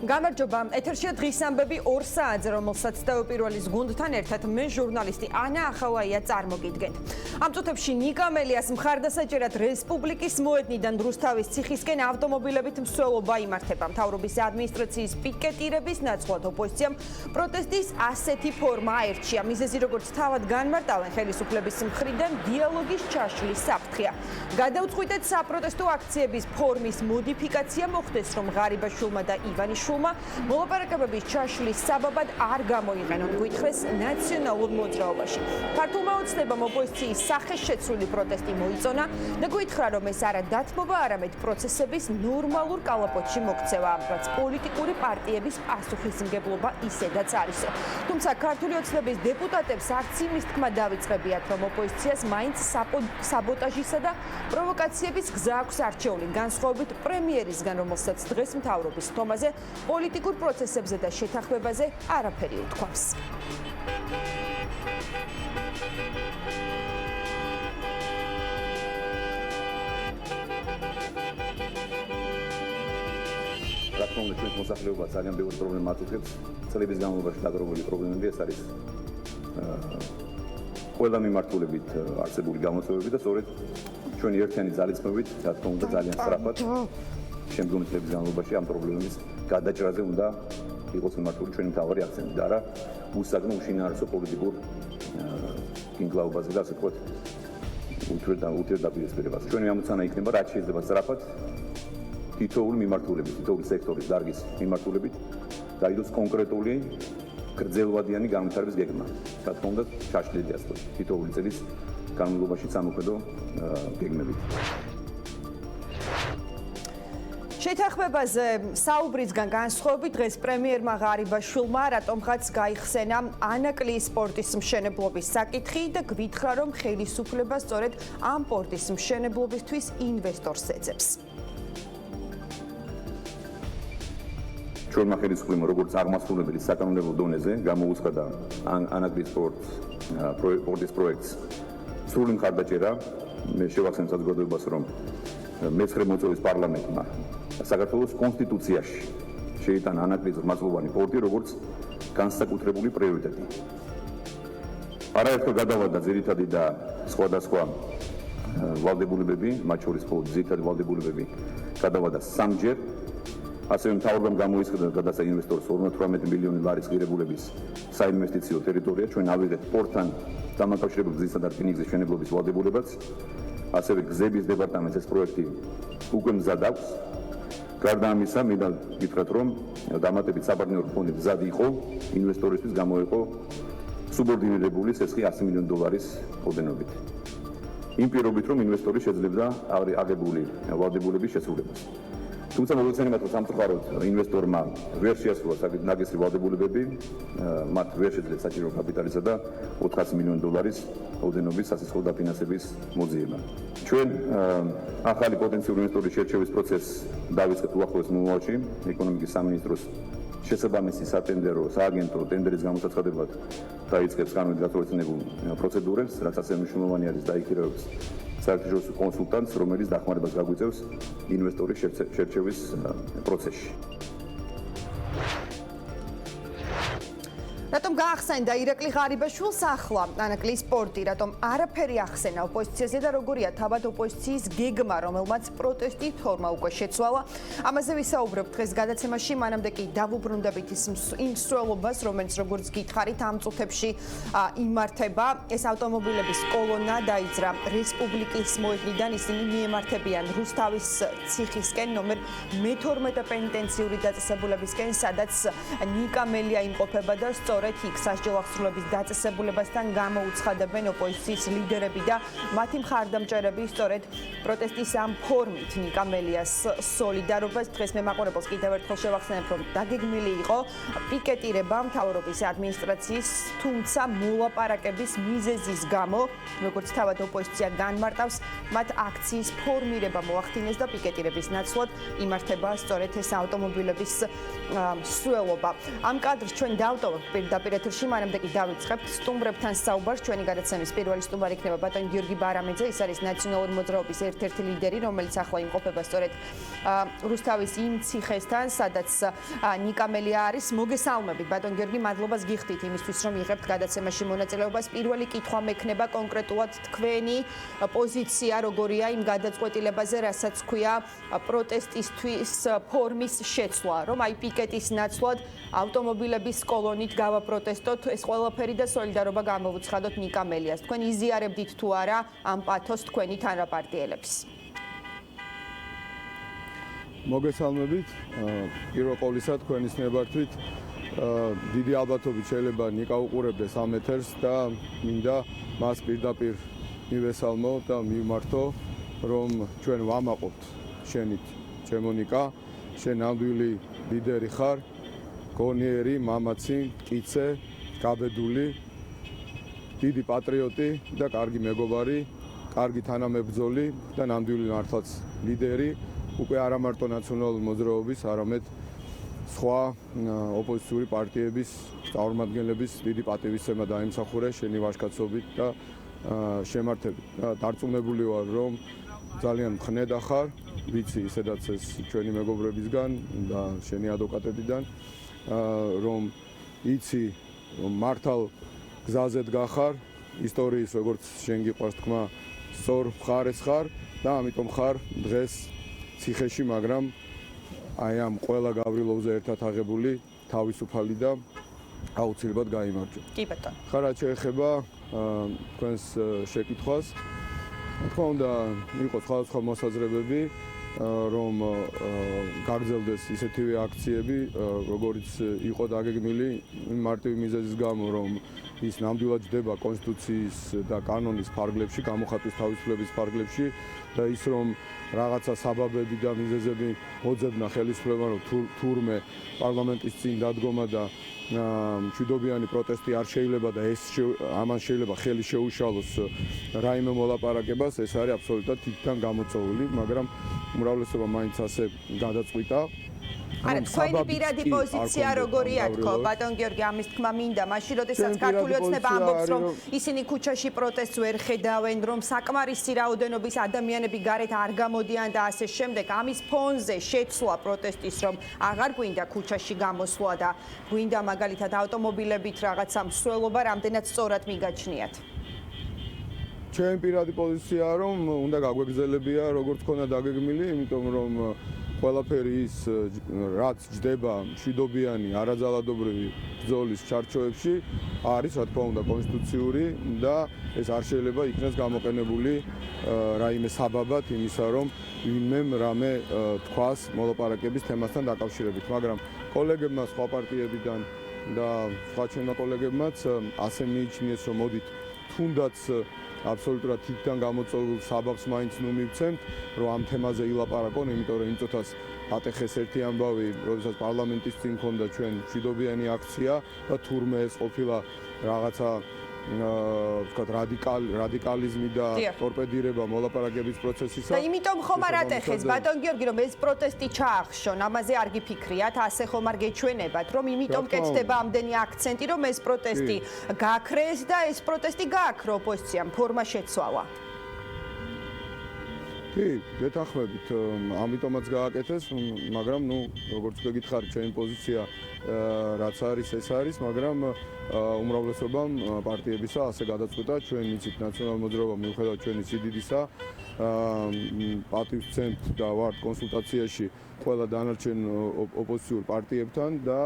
გამარჯობა. ეთერშია დღის ამბები 2 საათზე, რომელსაც თავპირველის გუნდთან ერთად მე ჟურნალისტი ანა ახალაია წარმოგიდგენთ. ამ წუთებში ნიკა მელიას მხარდასაჭერად რესპუბლიკის მოედნიდან რუსთავის ციხისკენ ავტომობილებით მსვლელობა იმართება. მთავრობის ადმინისტრაციის პიკეტირების ნაცვლად ოპოზიციამ პროტესტის ასეთი ფორმა აერჩია. მიზეზი როგორც თავად განმარტავენ ხელისუფლების მხრიდან დიალოგის ჩაშლის საფრთხეა. გადაუწყვიტეთ საპროტესტო აქციების ფორმის მოდიფიკაცია მოხდეს, რომ ღარიბაშვილმა და ივანიშვილმა მოლაპარაკებების ჩაშლის საბაბად არ გამოიყენონ, გითხრეს ნაციონალურ მოძრაობაში. ქართულმა ოცნებამ ოპოზიციის სახეშეცვლილი პროტესტი მოიწონა და გითხრა, რომ ეს არა დათმობა, არამედ პროცესების ნორმალურ კალაპოტში მოქცევა, რაც პოლიტიკური პარტიების პასუხისმგებლობა ისედაც არისო. თუმცა ქართული ოცნების დეპუტატებს არც იმის თქმა დავიწყებიათ, რომ ოპოზიციას მაინც საბოტაჟისა და პროვოკაციების გზა აქვს არჩეული, განსხვავებით პრემიერისგან, რომელსაც დღეს მთავრობის თომაზე პოლიტიკურ პროცესებზე და შეთანხმებაზე არაფერი უთქვამს. რა თქმა უნდა, ჩვენს მოსახლეობას ძალიან ბევრი პრობლემა აწუხებს. წლების განმავლობაში დაგროვებული პრობლემები ეს არის ყველა მიმართულებით არსებული გამოწვევები და სწორედ ჩვენი ერთიანი ძალისხმევით, რა თქმა უნდა, ძალიან სწრაფად შემდგომი წლების განმავლობაში ამ პრობლემების გადაჭრაზე უნდა იყოს მიმართული ჩვენი მთავარი აქცენტი და არა უსაგნო უშინაარესო პოლიტიკურ კინკლაუბაზე და ასე ვთქვათ უთირდაპირისპირებას. ჩვენი ამოცანა იქნება, რაც შეიძლება სწრაფად თითოეული მიმართულებით, თითოეული სექტორის დარგის მიმართულებით დაიდოს კონკრეტული გრძელვადიანი განვითარების გეგმა. რა თქმა უნდა, ჩაშლილი ასე ვთქვათ, თითოეული წლის განმავლობაში სამოქმედო გეგმებით. შეთანხმებაზე საუბრისგან განსხვავებით დღეს პრემიერმა ღარიბაშვილმა რატომღაც გაიხსენა ანაკლის პორტის მშენებლობის საკითხი და გვითხრა, რომ ხელისუფლება სწორედ ამ პორტის მშენებლობისთვის ინვესტორს ეძებს. ჩვენმა ხელისუფლებამ როგორც აღმასრულებელი საკანონმდებლო დონეზე გამოუცხადა ანაკლის პორტის პროექტს სრული მხარდაჭერა. მე შევახსენებ საზოგადოებას, რომ მე-9 მოწვევის პარლამენტმა საქართველოს კონსტიტუციაში შეიტანა ანაკლის მაზლოვანი პორტი როგორც განსაკუთრებული პრიორიტეტი. არაერთხელ გადავადა ძირითადი და სხვადასხვა ვალდებულებები, მათ შორის ძირითადი ვალდებულებები გადავადა 3-ჯერ. ასევე მთავრობამ გამოისყიდა გადასცა ინვესტორს 58 მილიონი ლარის ღირებულების საინვესტიციო ტერიტორია. ჩვენ ავიღეთ პორტთან დამაკავშირებულ გზისა და რკინიგზის მშენებლობის ვალდებულებაც. ასევე გზების დეპარტამენტს ეს პროექტი უკვე მზად აქვს. გარდა ამისა, მინდა გითხრათ, რომ დამატებით საპარტნიორო ფონდი მზად იყო ინვესტორისთვის გამოიყო სუბორდინირებული სესხი 100 მილიონი დოლარის ოდენობით. იმ პირობით, რომ ინვესტორი შეძლებდა აღებული ვალდებულების შესრულებას. თუმცა მოგეცემათ, რომ სამწუხაროდ ინვესტორმა ვერ შეასრულა ნაგზის ვალდებულებები, მათ ვერ შეძლეს საჭირო კაპიტალისა და 400 მილიონი დოლარის ოდენობის სასისხლო დაფინანსების მოძიება. ჩვენ ახალი პოტენციური ინვესტორის შერჩევის პროცესს დავიწყეთ უახლოეს მომავალში. ეკონომიკის სამინისტროს შესაბამისი სატენდერო სააგენტო ტენდერის გამოსაცხადებლად დაიწყებს კანონით გათვალისწინებულ პროცედურებს, რაც ასევე მნიშვნელოვანი არის დაიქირავებს საერთაშორისო კონსულტანტს, რომელიც დახმარებას გაგვიწევს ინვესტორის შერჩევის პროცესში. რატომ გაახსენდა ირაკლი ღარიბაშვილს ახლა ანაკლის პორტი, რატომ არაფერი ახსენა ოპოზიციაზე და როგორია თავად ოპოზიციის გეგმა, რომელმაც პროტესტი ფორმა უკვე შეცვალა. ამაზე ვისაუბრებ დღეს გადაცემაში, მანამდე კი დავუბრუნდებით იმ მსვლელობას, რომელიც როგორც გითხარით ამ წუთებში იმართება. ეს ავტომობილების კოლონა დაიძრა რესპუბლიკის მოედნიდან, ისინი მიემართებიან რუსთავის ციხისკენ ნომერ მე-12 პენიტენციური დაწესებულებისკენ, სადაც ნიკა მელია იმყოფება და სწორედ იქ სასჯელ აღსრულების დაწესებულებასთან გამოუცხადებენ ოპოზიციის ლიდერები და მათი მხარდამჭერები სწორედ პროტესტის ამ ფორმით ნიკა მელიას სოლიდარობას. დღეს მე მაყურებელს კიდევ ერთხელ შევახსენებ, რომ დაგეგმილი იყო პიკეტირება მთავრობის ადმინისტრაციის, თუმცა მოლაპარაკების მიზეზის გამო, როგორც თავად ოპოზიცია განმარტავს, მათ აქციის ფორმირება მოახდინეს და პიკეტირების ნაცვლად იმართება სწორედ ეს ავტომობილების მსვლელობა. ამ კადრს ჩვენ დავტოვებთ პირდაპირ ეთერში, მანამდე კი დავიწყებთ სტუმრებთან საუბარს. ჩვენი გადაცემის პირველი სტუმარი იქნება ბატონი გიორგი ბარამიძე, ის არის ნაციონალური მოძრაობის ერთ-ერთი ლიდერი, რომელიც ახლა იმყოფება სწორედ რუსთავის იმ ციხესთან, სადაც ნიკა მელია არის. მოგესალმებით, ბატონ გიორგი, მადლობას გიხდით იმისთვის, რომ იღებთ გადაცემაში მონაწილეობას. პირველი კითხვა მექნება კონკრეტულად თქვენი პოზიცია როგორია იმ გადაწყვეტილებაზე, რასაც ქვია პროტესტისთვის ფორმის შეცვლა, რომ აი პიკეტის ნაცვლად ავტომობილების კოლონით გავაპროტესტოთ, ეს ყველაფერი და სოლიდარობა გამოვუცხადოთ ნიკა მელიას. თქვენ იზიარებდით თუ არა ამ პათოს თქვენი თანაპარტიელებს? მოგესალმებით. პირველ ყოვლისა თქვენის ნებართვით დიდი ალბათობით შეიძლება ნიკა უყურებდეს ამ ეთერს და მინდა მას პირდაპირ მივესალმო და მივმართო, რომ ჩვენ ვამაყობთ შენით, ჩემო ნიკა, შენ ნამდვილი ლიდერი ხარ, გონიერი, მამაცი, მტკიცე, გაბედული, დიდი პატრიოტი და კარგი მეგობარი, კარგი თანამებრძოლი და ნამდვილი მართლაც ლიდერი, უკვე არა მარტო ნაციონალური მოძრაობის, არამედ სხვა ოპოზიციური პარტიების წარმომადგენლების დიდი პატივისცემა დაიმსახურე შენი ვაჟკაცობით და შემართებით. დარწმუნებული ვარ, რომ ძალიან მხნედა ხარ, ვიცი ისედაც ეს ჩვენი მეგობრებისგან და შენი ადვოკატებიდან, რომ იცი რომ მართალ გზაზე დგახარ, ისტორიის როგორც შენ გიყვარს თქმა, სწორ მხარეს ხარ და ამიტომ ხარ დღეს ციხეში, მაგრამ აი ამ ყველა გავრილოვზე ერთად აღებული თავისუფალი და აუცილებლად გაიმარჯვა. კი ბატონო. ხარ რაც შეეხება თქვენს შეკითხვას, თქმა უნდა იყოს სხვადასხვა მოსაზრებები, რომ გაგრძელდეს ისეთივე აქციები, როგორიც იყო დაგეგმილი მარტივი მიზეზის გამო, რომ ის ნამდვილად ჯდება კონსტიტუციის და კანონის ფარგლებში, გამოხატვის თავისუფლების ფარგლებში და ის რომ რაღაცა საბაბები და მიზეზები მოძებნა ხელისუფლებამ, რომ თურმე პარლამენტის წინ დადგომა და მშვიდობიანი პროტესტი არ შეიძლება და ამან შეიძლება ხელი შეუშალოს რაიმე მოლაპარაკებას, ეს არის აბსოლუტურად თითთან გამოწვეული, მაგრამ უმრავლესობა მაინც ასე გადაწყვიტა. არა, თქვენი პირადი პოზიცია როგორია თქო, ბატონ გიორგი, ამის თქმა მინდა, მაშინ როდესაც ქართული ოცნება ამბობს, რომ ისინი ქუჩაში პროტესტს ვერ ხედავენ, რომ საკმარისი რაოდენობის ადამიანები გარეთ არ გამოდიან და ასე შემდეგ, ამის ფონზე შეცვლა პროტესტის, რომ აღარ გვინდა ქუჩაში გამოსვლა და გვინდა მაგალითად ავტომობილებით რაღაცა მსვლელობა, რამდენად სწორად მიგაჩნიათ? ჩემი პირადი პოზიციაა, რომ უნდა გაგვეგზელებია როგორც ქონა დაგეგმილი, იმიტომ რომ ყველაფერი ის რაც ჯდება მშვიდობიანი არაძალადობრივი ბრძოლის ჩარჩოებში არის რა თქმა უნდა კონსტიტუციური და ეს არ შეიძლება იქნას გამოყენებული რაიმე საბაბად იმისა, რომ ვინმემ რამე თქვას მოლაპარაკების თემასთან დაკავშირებით, მაგრამ კოლეგებმა სხვა პარტიებიდან და სხვა ჩვენმა კოლეგებმაც ასე მიიჩნიეს, რომ მოდით თუნდაც აბსოლუტურად თითთან გამოწვეულ საბაბს მაინც ნუ მივცემთ, რომ ამ თემაზე ილაპარაკონ, იმიტომ რომ იმწოთას ატეხეს ერთი ამბავი, როდესაც პარლამენტის წინ ქონდა ჩვენ მშვიდობიანი აქცია და თურმე ეს ყოფილა რაღაცა ვთქვათ რადიკალიზმი და ტორპედირება მოლაპარაკების პროცესისა. და იმიტომ ხომ არ ატეხეს, ბატონ გიორგი, რომ ეს პროტესტი ჩაახშონ, ამაზე არ გიფიქრიათ, ასე ხომ არ გეჩვენებათ, რომ იმიტომ კეთდება ამდენი აქცენტი, რომ ეს პროტესტი გაქრეს და ეს პროტესტი გააქრო ოპოზიციამ, ფორმა შეცვალა. კი, გეთანხმებით, ამიტომაც გააკეთეს, მაგრამ ნუ როგორც გეკითხარი, ჩემი პოზიცია რაც არის, ეს არის, მაგრამ უმრავლესობამ პარტიებისა ასე გადაწყვიტა, ჩვენ მიცით ნაციონალურ მოძრაობა მიუხედავად ჩვენი სიდიდისა, პატივს ვცემთ და ვართ კონსულტაციაში ყველა დანარჩენ ოპოზიციურ პარტიებთან და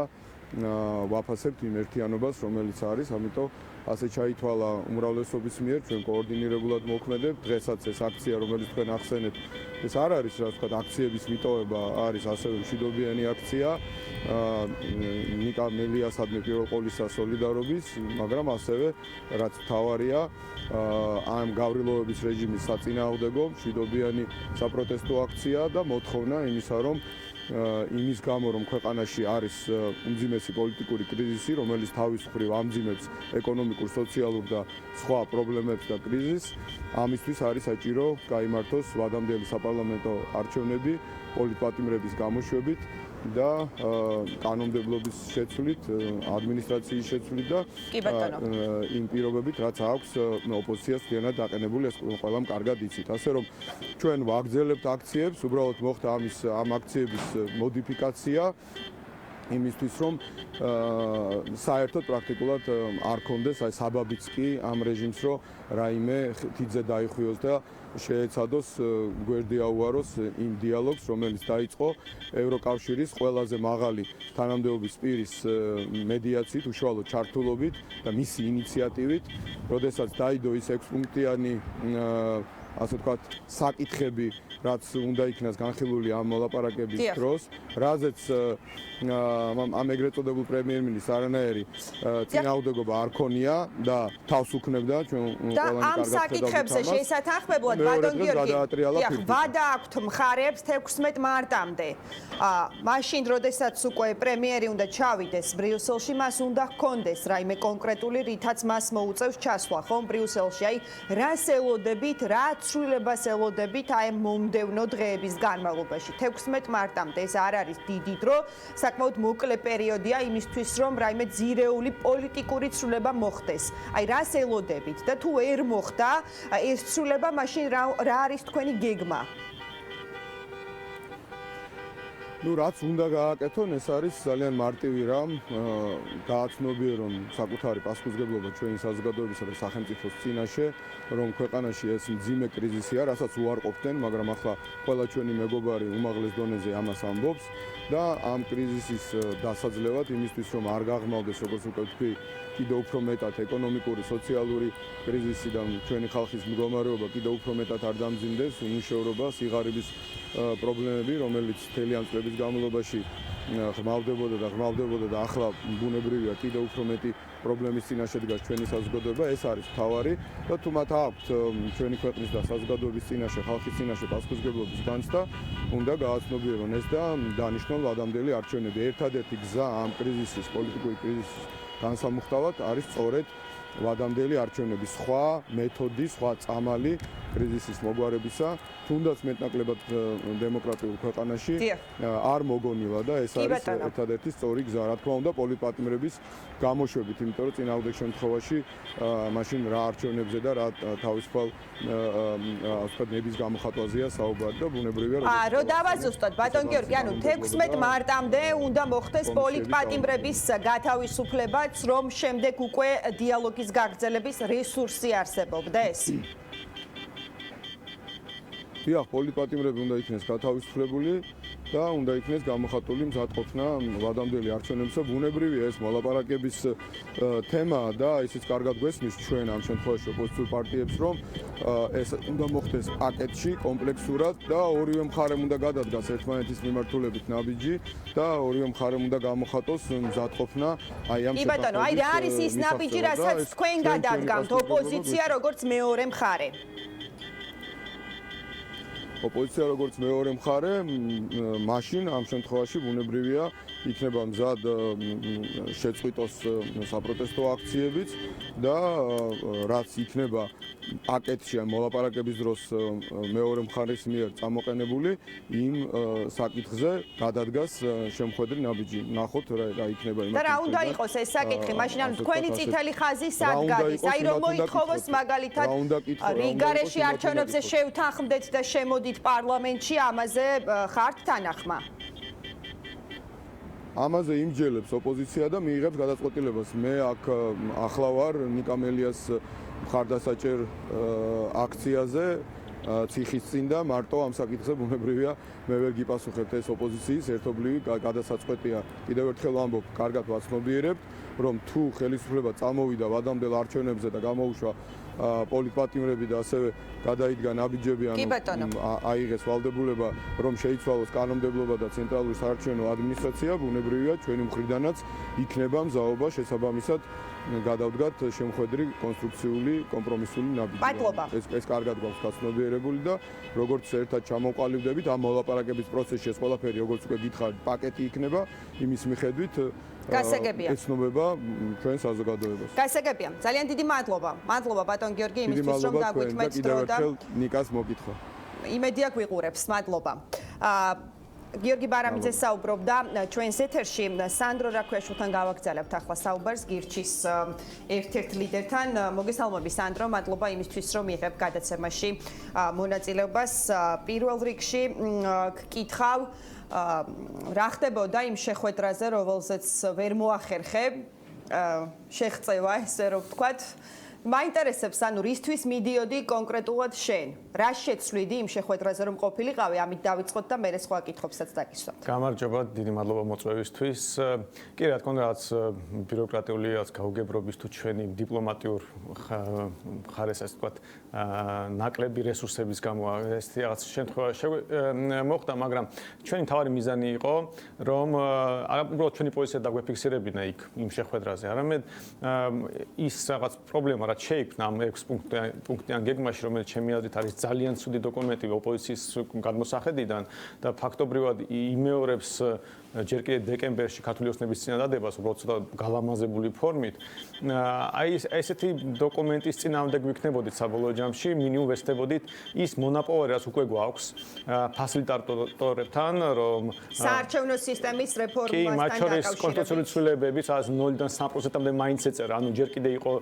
ვაფასებთ იმ ერთიანობას, რომელიც არის, ამიტომ ასე ჩაითვალა უმრავლესობის მიერ, ჩვენ კოორდინირებულად მოქმედებთ. დღესაც ეს აქცია, რომელიც თქვენ ახსენეთ, ეს არ არის, რა ვთქვათ, აქციების მიტოვება, არის ასევე მშვიდობიანი აქცია, ნიკა მელიასადმი პირველ ყოვლისა სოლიდარობის, მაგრამ ასევე რაც მთავარია, ამ გავრილოვების რეჟიმის საწინააღმდეგო მშვიდობიანი საპროტესტო აქცია და მოთხოვნა იმისა, რომ იმის გამო, რომ ქვეყანაში არის უმძიმესი პოლიტიკური კრიზისი, რომელიც თავის მხრივ ამძიმებს ეკონომიკურ, სოციალურ და სხვა პრობლემებს და კრიზისს, ამისთვის არის საჭირო გაიმართოს ვადამდელი საპარლამენტო არჩევნები პოლიტპატიმრების გამოშვებით და კანონმდებლობის შეცვლით, ადმინისტრაციის შეცვლით და იმ პირობებით, რაც აქვს ოპოზიციას მთლიანად დაყენებული, ეს ყველამ კარგად იცით. ასე რომ ჩვენ ვაგრძელებთ აქციებს, უბრალოდ მოხდა ამ აქციების მოდიფიკაცია იმისთვის რომ საერთოდ პრაქტიკულად არ კონდეს აი საბაბიც კი ამ რეჟიმს რომ რაიმე თითზე დაიხვიოს და შეეცადოს გვერდი აუაროს იმ დიალოგს რომელიც დაიწყო ევროკავშირის ყველაზე მაღალი თანამდებობის პირის მედიაციით, უშუალო ჩართულობით და მისი ინიციატივით, როდესაც დაიდო ის 6 პუნქტიანი ასე ვთქვათ, საკითხები, რაც უნდა იქნას განხილული ამ მოლაპარაკების დროს, რაზეც ამ ეგრეთ წოდებულ პრემიერ-მინისტრს არანაირი წინააღმდეგობა არ ქონია და თავს უქნებდა ჩვენ ყველანი კარგად ხედავთ. ამ საკითხებზე შესათანხმებლად ბატონ გიორგი, ვადა აქვთ მხარებს 16 მარტამდე. მაშინ, როდესაც უკვე პრემიერი უნდა ჩავიდეს ბრიუსელში, მას უნდა ჰქონდეს რაიმე კონკრეტული რითაც მას მოუწევს ჩასვლა, ხომ ბრიუსელში. აი, რას ელოდებით, რა ცვლილებას ელოდებით აი მომდევნო დღეების განმავლობაში 16 მარტამდე ეს არ არის დიდი დრო, საკმაოდ მოკლე პერიოდია იმისთვის რომ რაიმე ძირეული პოლიტიკური ცვლილება მოხდეს. აი რას ელოდებით და თუ ვერ მოხდა ეს ცვლილება, მაშინ რა არის თქვენი გეგმა? ნუ რაც უნდა გააკეთონ, ეს არის ძალიან მარტივი რამ, გააცნობიერონ საკუთარი პასუხისმგებლობა ჩვენი საზოგადოებისა და სახელმწიფოს წინაშე, რომ ქვეყანაში ეს მძიმე კრიზისია, რასაც უარყოფდნენ, მაგრამ ახლა ყველა ჩვენი მეგობარი უმაღლეს დონეზე ამას ამბობს და ამ კრიზისის დასაძლევად იმისთვის, რომ არ გაღრმავდეს, როგორც უკვე თქვი, კიდევ უფრო მეტად ეკონომიკური, სოციალური კრიზისი და ჩვენი ხალხის მდგომარეობა კიდევ უფრო მეტად არ დამძიმდეს, უმუშევრობა, სიღარიბის პრობლემები, რომელიც მთელი ამ წლების განმავლობაში ღრმავდებოდა და ახლა ბუნებრივია კიდევ უფრო მეტი პრობლემის წინაშე დგას ჩვენი საზოგადოება, ეს არის მთავარი და თუ მათ აქვთ ჩვენი ქვეყნის და საზოგადოების წინაშე, ხალხის წინაშე პასუხისმგებლობის განცდა, უნდა გააცნობიერონ ეს და დანიშნონ ვადამდელი არჩევნები. ერთადერთი გზა ამ კრიზისის, პოლიტიკური კრიზისის განსამუხტავად არის სწორედ ვადამდელი არჩევნები. სხვა მეთოდი, სხვა წამალი კრიზისის მოგვარებისა, თუნდაც მეტნაკლებად დემოკრატიულ ქვეყანაში არ მოგონილა და ეს არის ერთადერთი სწორი გზა, რა თქმა უნდა, პოლიტპატიმრების გამოშვებით, იმიტომ რომ წინააღმდეგ შემთხვევაში მაშინ რა არჩევნებზე და რა თავისუფალ ნების გამოხატვაზეა საუბარი და ბუნებრივია რომ დავაზუსტოთ, ბატონ გიორგი, ანუ 16 მარტამდე უნდა მოხდეს პოლიტპატიმრების გათავისუფლებაც, რომ შემდეგ უკვე დიალოგის გაგრძელების რესურსი არსებობდეს? დიახ, პოლიტპატიმრები უნდა იქნეს გათავისუფლებული და უნდა იქნეს გამოხატული მზადყოფნა ვადამდელი არჩევნებისა. ბუნებრივია ეს მოლაპარაკების თემა და ისიც კარგად გვესმის ჩვენ ამ შემთხვევაში ოპოზიციურ პარტიებს, რომ ეს უნდა მოხდეს პაკეტში, კომპლექსურად და ორივე მხარემ უნდა გადადგას ერთმანეთის მიმართულებით ნაბიჯი და ორივე მხარემ უნდა გამოხატოს მზადყოფნა აი ამ კი ბატონო, აი რა არის ის ნაბიჯი, რასაც თქვენ გადადგამთ ოპოზიცია როგორც მეორე მხარე? ოპოზიცია როგორც მეორე მხარე, მაშინ ამ შემთხვევაში ბუნებრივია იქნება მზად შეწყვიტოს საპროტესტო აქციებიც და რაც იქნება პაკეტში ან მოლაპარაკების დროს მეორე მხარის მიერ წამოყენებული, იმ საკითხზე გადადგას შემოხვედრი ნაბიჯი. ნახოთ რა იქნება იმ. და რა უნდა იყოს ეს საკითხი? მაშინ ანუ თქვენი წითელი ხაზი სად გადის? აი რომ მოითხოვოს მაგალითად რიგარეში არჩევნებზე შევთანხმდეთ და შემოდით პარლამენტში, ამაზე ხართ თანახმა? ამაზე იმჯელებს ოპოზიცია და მიიღებს გადაწყვეტილებას. მე აქ ახლა ვარ ნიკამელიას მხარდასაჭერ აქციაზე ციხის წინ და მარტო ამ საკითხზე ბუნებრივია მე ვერ გიპასუხებთ. ეს ოპოზიციის ერთობლივი გადასაწყვეტია. კიდევ ერთხელ ვამბობ, კარგად ვაცნობიერებთ, რომ თუ ხელისუფლება წამოვიდა ვადამდელ არჩევნებზე და გამოუშვა პოლიტპატიმრები და ასევე გადაიდგა ნაბიჯები, აიღეს ვალდებულება, რომ შეიცვალოს კანონმდებლობა და ცენტრალური საარჩევნო ადმინისტრაცია, ბუნებრივია ჩვენი მხრიდანაც იქნება მზაობა შესაბამისად გადავდგათ შემოხვედრი კონსტრუქციული კომპრომისული ნაბიჯი. ეს კარგად გვაქვს გაცნობიერებული და როგორც ერთად ჩამოვყალიბდებით ამ მოლაპარაკების პროცესში, ეს ყველაფერი როგორც უკვე გითხარით, პაკეტი იქნება იმის მიხედვით ეცნობება ჩვენ საზოგადოებას. გასაგებია. ძალიან დიდი მადლობა. მადლობა ბატონ გიორგი იმისთვის რომ დაგვიქმეთ დრო და კიდევ ერთხელ ნიკას მოგითხრა. იმედია გვიყურებს. მადლობა. გიორგი ბარამიძე საუბრობდა ჩვენს ეთერში. სანდრო რაქვიაშვილთან გავაგრძელებთ ახლა საუბარს გირჩის ერთ-ერთ ლიდერთან. მოგესალმები სანდრო, მადლობა იმისთვის რომ მიიღებ გადაცემაში მონაწილეობას. პირველ რიგში გკითხავ რა ხდებოდა იმ შეხვედრაზე, რომელზეც ვერ მოახერხე შეღწევა, ესე რომ ვთქვათ. მაინტერესებს, ანუ რისთვის მიდიოდი კონკრეტულად შენ? რა შეცვლიდი იმ შეხვედრაზე რომ ყოფილიყავი? ამით დავიწყოთ და მე სხვა კითხვებსაც დაგისვამთ. გამარჯობა, დიდი მადლობა მოწვევისთვის. კი, რა თქმა უნდა, რაც ბიუროკრატიული რაც გაუგებრობის თუ ჩვენი დიპლომატიურ ხარეს ასე ვთქვათ, ნაკლები რესურსების გამო ეს რაღაც შემთხვევა მოხდა, მაგრამ ჩვენი თავარი მიზანი იყო, რომ უბრალოდ ჩვენი პოზიცია დაგვეფიქსირებინა იქ იმ შეხვედრაზე. არამედ ის რაღაც პრობლემა რაც შეიქმნა ამ 6 პუნქტიან გეგმაში, რომელიც ჩემი აზრით არის ძალიან ცუდი დოკუმენტი ოპოზიციის გადმოსახედიდან და ფაქტობრივად იმეორებს ჯერ კიდევ დეკემბერში ქართული ოცნების წინადადებას, უბრალოდ ცოტა გალამაზებული ფორმით. აი ესეთი დოკუმენტის წინააღმდეგ ვიქნებოდით საბოლოო ჯამში, მინიმუმ ვესწრებოდით ის მონაპოვარი, რაც უკვე გვაქვს ფასილიტატორებთან, რომ საარჩევნო სისტემის რეფორმასთან კი, მათ შორის დაკავშირებით. კონსტიტუციური ცვლილებები, სადაც 0-დან 3%-მდე მაინც ეწერა, ანუ ჯერ კიდევ იყო